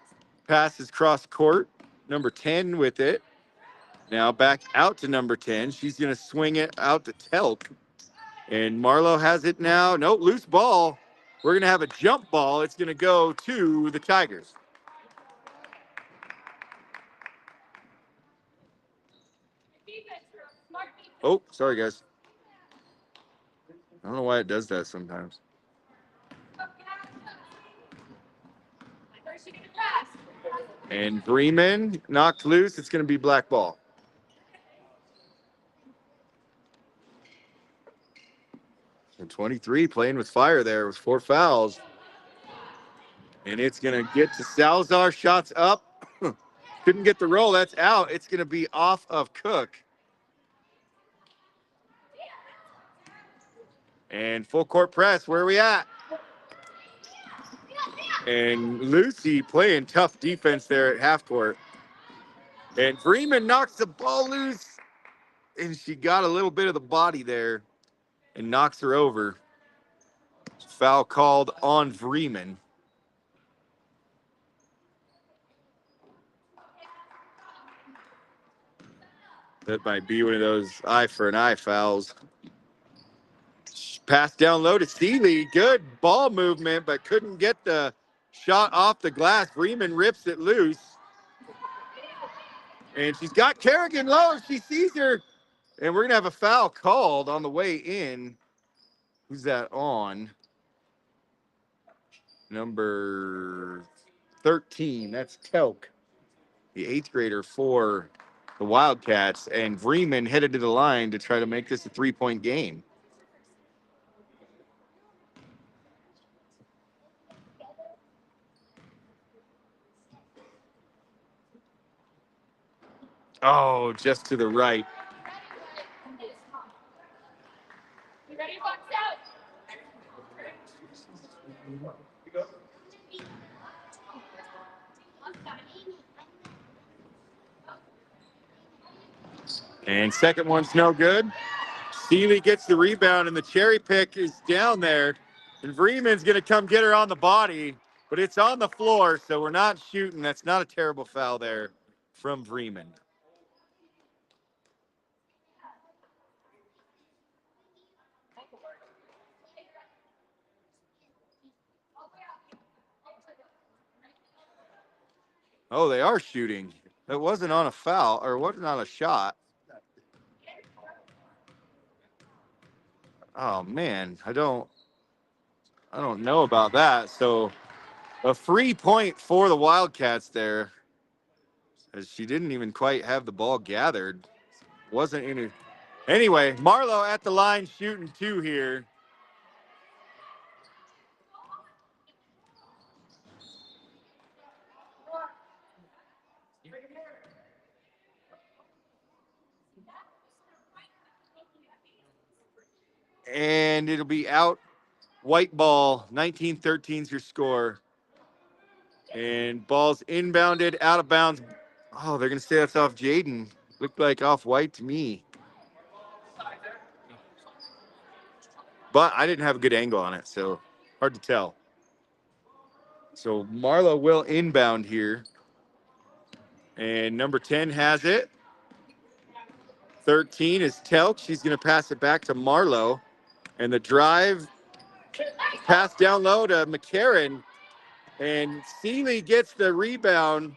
passes cross court. Number 10 with it. Now back out to number 10. She's going to swing it out to Telk. And Marlowe has it now. Nope, loose ball. We're going to have a jump ball. It's going to go to the Tigers. Oh, sorry, guys. I don't know why it does that sometimes. And Bremen knocked loose. It's going to be black ball. And 23 playing with fire there with 4 fouls. And it's going to get to Salazar. Shots up. Couldn't get the roll. That's out. It's going to be off of Cook. And full court press. Where are we at? And Lucy playing tough defense there at half court. And Freeman knocks the ball loose. And she got a little bit of the body there and knocks her over. Foul called on Vreeman. That might be one of those eye for an eye fouls. Pass down low to Seeley. Good ball movement, but couldn't get the shot off the glass. Vreeman rips it loose. And she's got Kerrigan low. She sees her. And we're going to have a foul called on the way in. Who's that on? Number 13. That's Telk, the 8th grader for the Wildcats. And Vreeman headed to the line to try to make this a 3-point game. Oh, just to the right. You ready, box out? And second one's no good. Seeley gets the rebound, and the cherry pick is down there. And Vreeman's going to come get her on the body, but it's on the floor, so we're not shooting. That's not a terrible foul there from Vreeman. Oh, they are shooting. It wasn't on a foul, or wasn't on a shot. Oh man, I don't know about that. So a free point for the Wildcats there, as she didn't even quite have the ball gathered. Wasn't any. Anyway, Marlowe at the line shooting 2 here. And it'll be out. White ball, 19-13's your score. And ball's inbounded, out of bounds. Oh, they're going to say that's off Jaden. Looked like off white to me. But I didn't have a good angle on it, so hard to tell. So Marlowe will inbound here. And number 10 has it. 13 is Telk. She's going to pass it back to Marlowe. And the drive, pass down low to McCarran. And Seeley gets the rebound.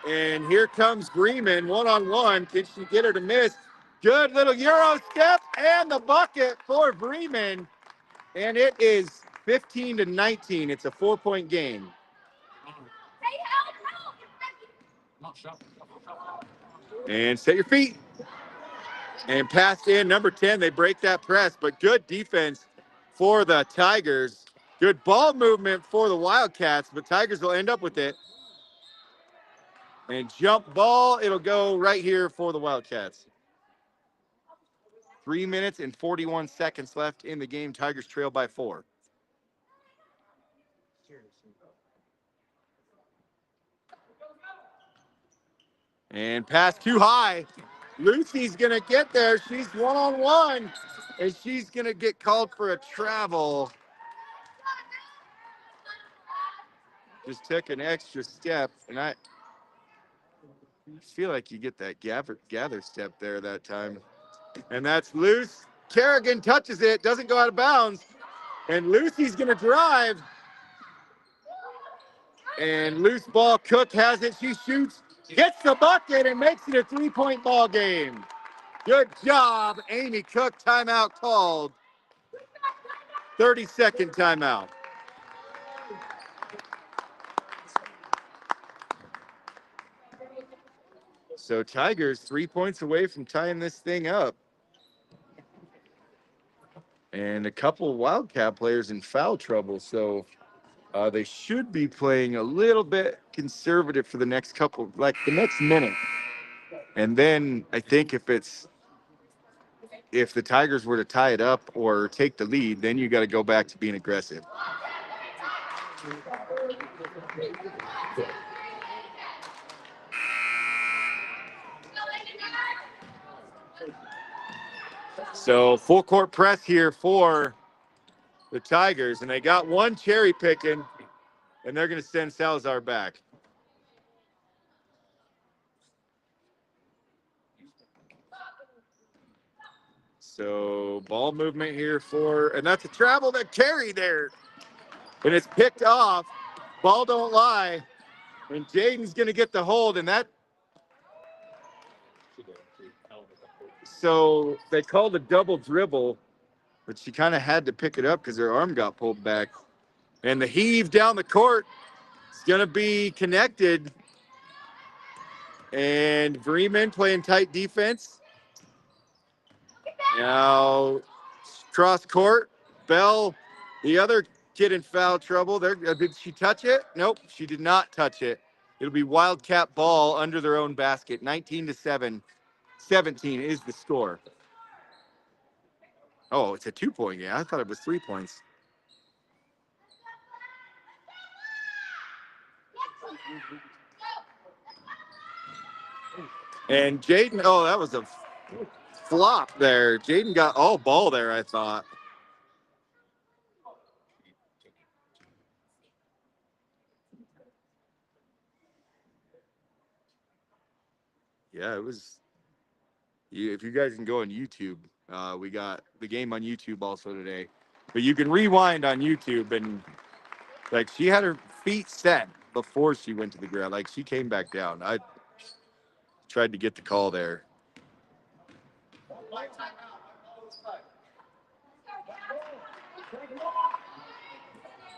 And here comes Bremen, one-on-one. Can she get her to miss? Good little Euro step and the bucket for Bremen. And it is 15-19. It's a 4-point game. And set your feet. And passed in, number 10. They break that press, but good defense for the Tigers. Good ball movement for the Wildcats, but Tigers will end up with it. And jump ball, it'll go right here for the Wildcats. 3 minutes and 41 seconds left in the game. Tigers trail by 4. And pass too high. Lucy's going to get there. She's one-on-one, and she's going to get called for a travel. Just took an extra step, and I feel like you get that gather step there that time. And that's loose. Kerrigan touches it, doesn't go out of bounds, and Lucy's going to drive. And loose ball, Cook has it. She shoots, gets the bucket, and makes it a 3-point ball game. Good job, Amy Cook. Timeout called. 30-second timeout. So Tigers 3 points away from tying this thing up. And a couple Wildcat players in foul trouble. So they should be playing a little bit conservative for the next couple, like the next minute. And then I think if the Tigers were to tie it up or take the lead, then you got to go back to being aggressive. So full court press here for the Tigers, and they got one cherry picking, and they're going to send Salazar back. So ball movement here and that's a travel that carry there. And it's picked off. Ball don't lie. And Jaden's going to get the hold, and that. So they called a double dribble, but she kind of had to pick it up because her arm got pulled back. And the heave down the court is going to be connected. And Vreeman playing tight defense. Now, cross court. Bell, the other kid in foul trouble. Did she touch it? Nope, she did not touch it. It'll be Wildcat ball under their own basket. 19-7. 17 is the score. Oh, it's a 2-point game. I thought it was 3 points. And Jaden, that was a flop there. Jaden got all ball there, I thought. Yeah, it was. If you guys can go on YouTube, we got the game on YouTube also today. But you can rewind on YouTube, and like she had her feet set before she went to the ground. Like she came back down. I tried to get the call there.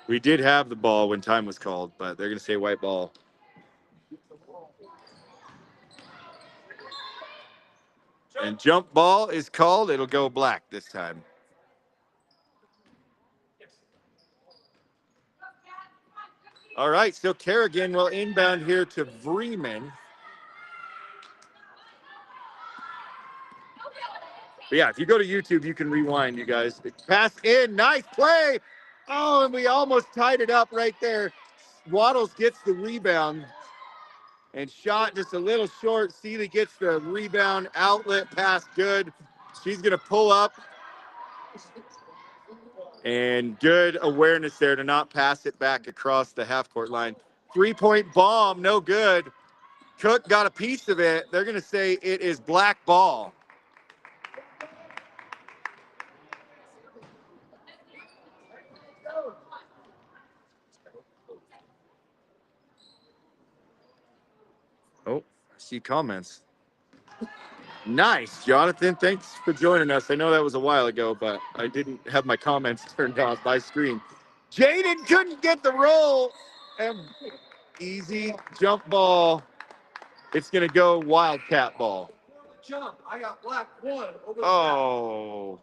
We did have the ball when time was called, but they're going to say white ball. And jump ball is called. It'll go black this time. All right, so Kerrigan will inbound here to Vreeman. But yeah, if you go to YouTube, you can rewind, you guys. Pass in, nice play. Oh, and we almost tied it up right there. Waddles gets the rebound and shot just a little short. Seeley gets the rebound, outlet pass good. She's going to pull up. And good awareness there to not pass it back across the half-court line. 3-point bomb, no good. Cook got a piece of it. They're going to say it is black ball. Oh, I see comments. Nice, Jonathan. Thanks for joining us. I know that was a while ago, but I didn't have my comments turned off by screen. Jaden couldn't get the roll. And easy jump ball. It's going to go Wildcat ball. Jump. I got black one. Oh.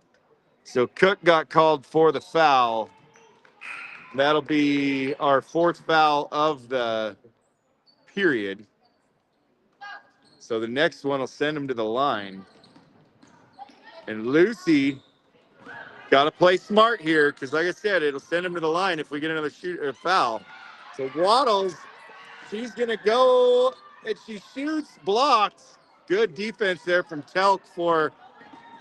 So Cook got called for the foul. That'll be our 4th foul of the period. So the next one will send him to the line. And Lucy got to play smart here because, like I said, it'll send him to the line if we get another foul. So Waddles, she's going to go, and she shoots, blocked. Good defense there from Telk for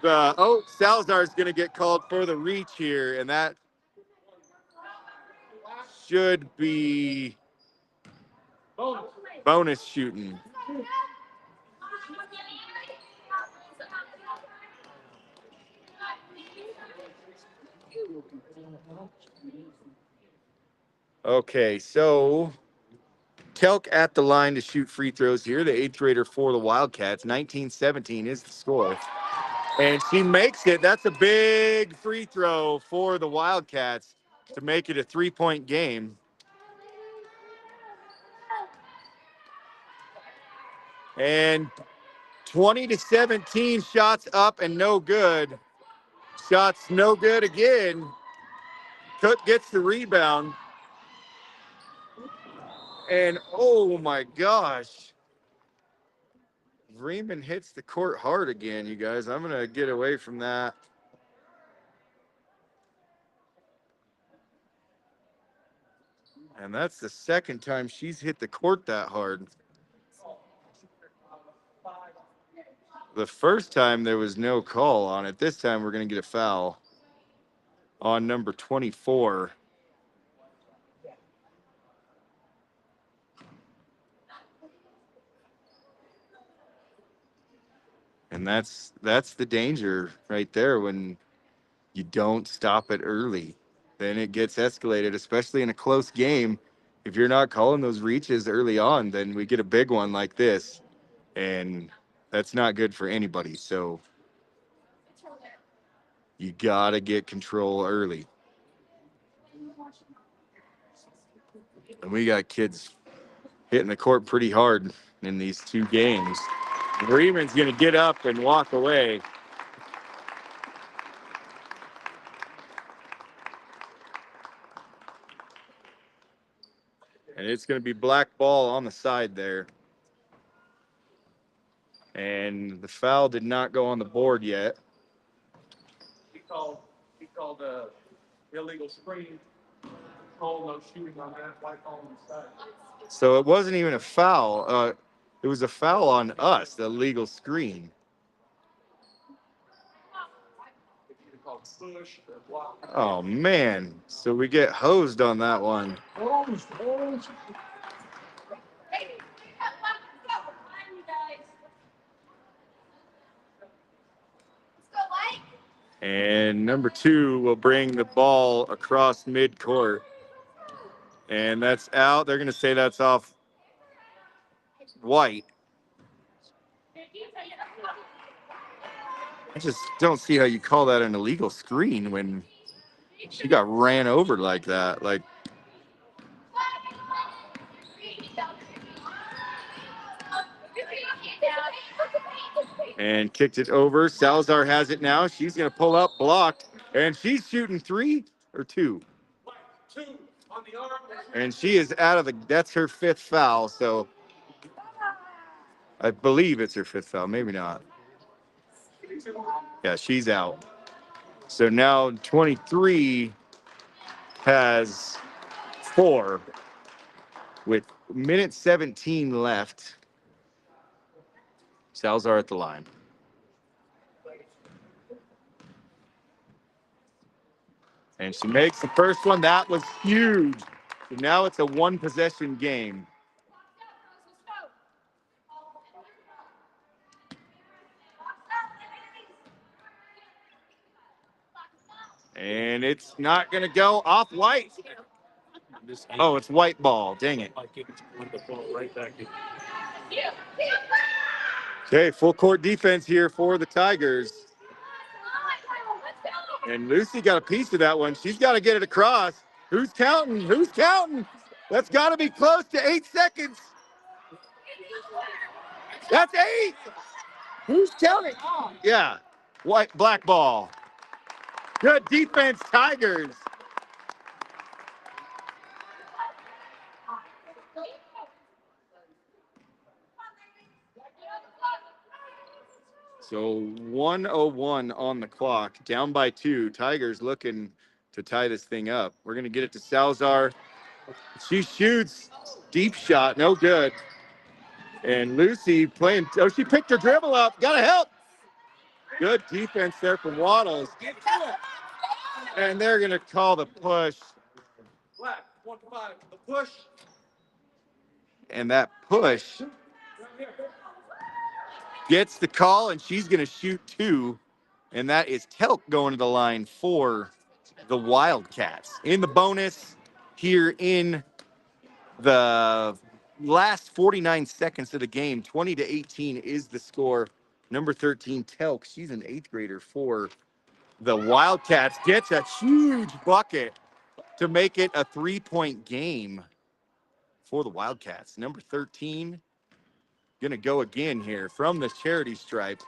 the, Salazar's going to get called for the reach here, and that should be bonus shooting. Okay, so Telk at the line to shoot free throws here. The 8th grader for the Wildcats. 19-17 is the score. And she makes it. That's a big free throw for the Wildcats to make it a 3-point game. And 20-17, shots up and no good. Shots no good again. Cook gets the rebound. And oh my gosh. Freeman hits the court hard again, you guys. I'm going to get away from that. And that's the second time she's hit the court that hard. The first time there was no call on it. This time we're going to get a foul on number 24. And that's the danger right there when you don't stop it early. Then it gets escalated, especially in a close game. If you're not calling those reaches early on, then we get a big one like this. And that's not good for anybody. So you got to get control early. And we got kids hitting the court pretty hard in these two games. Freeman's going to get up and walk away. And it's going to be black ball on the side there. And the foul did not go on the board yet. He called illegal screen. Called no shooting on that. Why call him side? So it wasn't even a foul. It was a foul on us, the illegal screen. Oh, man. So we get hosed on that one. And number 2 will bring the ball across midcourt. And that's out. They're going to say that's off White. I just don't see how you call that an illegal screen when she got ran over like that. Like, and kicked it over. Salazar has it now. She's going to pull up, blocked, and she's shooting 3 or 2. And she is out of the, that's her 5th foul. So I believe it's her 5th foul. Maybe not. Yeah, she's out. So now 23 has 4 with minute 17 left. Salazar at the line. And she makes the first one. That was huge. So now it's a 1-possession game. And it's not going to go off White. Oh, it's White ball. Dang it. Okay, full court defense here for the Tigers. And Lucy got a piece of that one. She's got to get it across. Who's counting? Who's counting? That's got to be close to 8 seconds. That's 8. Who's counting? Yeah. White, black ball. Good defense, Tigers. So 1:01 on the clock, down by 2. Tigers looking to tie this thing up. We're going to get it to Salazar. She shoots. Deep shot. No good. And Lucy playing. Oh, she picked her dribble up. Got to help. Good defense there from Waddles. And they're going to call the push. Black, 1-5. The push. And that push gets the call, and she's going to shoot 2. And that is Telk going to the line for the Wildcats. In the bonus here in the last 49 seconds of the game, 20-18 is the score. Number 13, Telk, she's an 8th grader for the Wildcats, gets a huge bucket to make it a 3-point game for the Wildcats. Number 13, going to go again here from the charity stripe.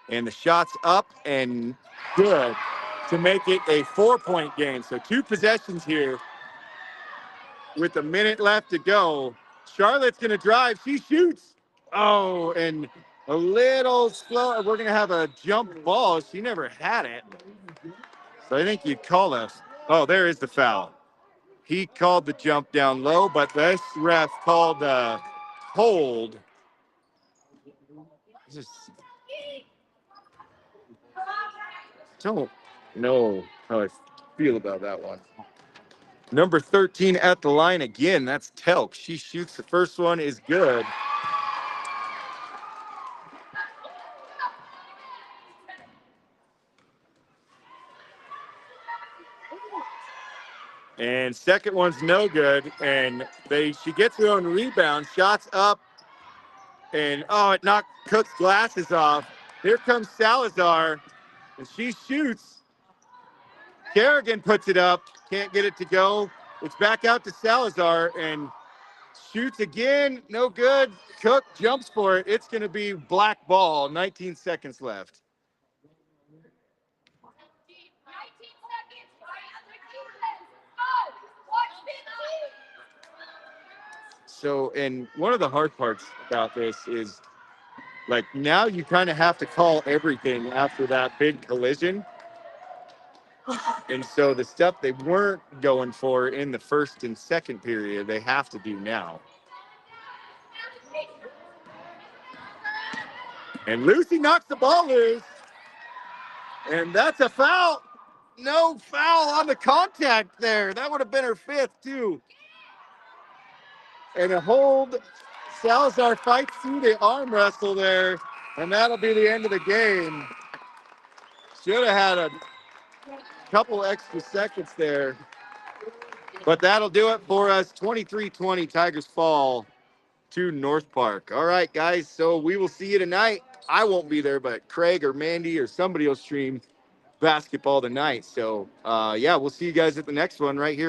And the shot's up and good to make it a 4-point game. So 2 possessions here with a minute left to go. Charlotte's going to drive. She shoots. Oh, and a little slow. We're going to have a jump ball. She never had it. So I think you'd call us. Oh, there is the foul. He called the jump down low, but this ref called the hold. Just don't know how I feel about that one. Number 13 at the line again. That's Telk. She shoots. The first one is good. And second one's no good. And she gets her own rebound. Shots up. And it knocked Cook's glasses off. Here comes Salazar. And she shoots. Kerrigan puts it up. Can't get it to go. It's back out to Salazar and shoots again. No good. Cook jumps for it. It's going to be black ball. 19 seconds left. 19 seconds. Go. Watch 15. So, and one of the hard parts about this is, like, now you kind of have to call everything after that big collision. And so the stuff they weren't going for in the first and second period, they have to do now. And Lucy knocks the ball loose. And that's a foul. No foul on the contact there. That would have been her 5th, too. And a hold. Salazar fights through the arm wrestle there. And that'll be the end of the game. Should have had a couple extra seconds there. But that'll do it for us. 23-20, Tigers fall to North Park. All right, guys. So we will see you tonight. I won't be there, but Craig or Mandy or somebody will stream basketball tonight. So, yeah, we'll see you guys at the next one right here.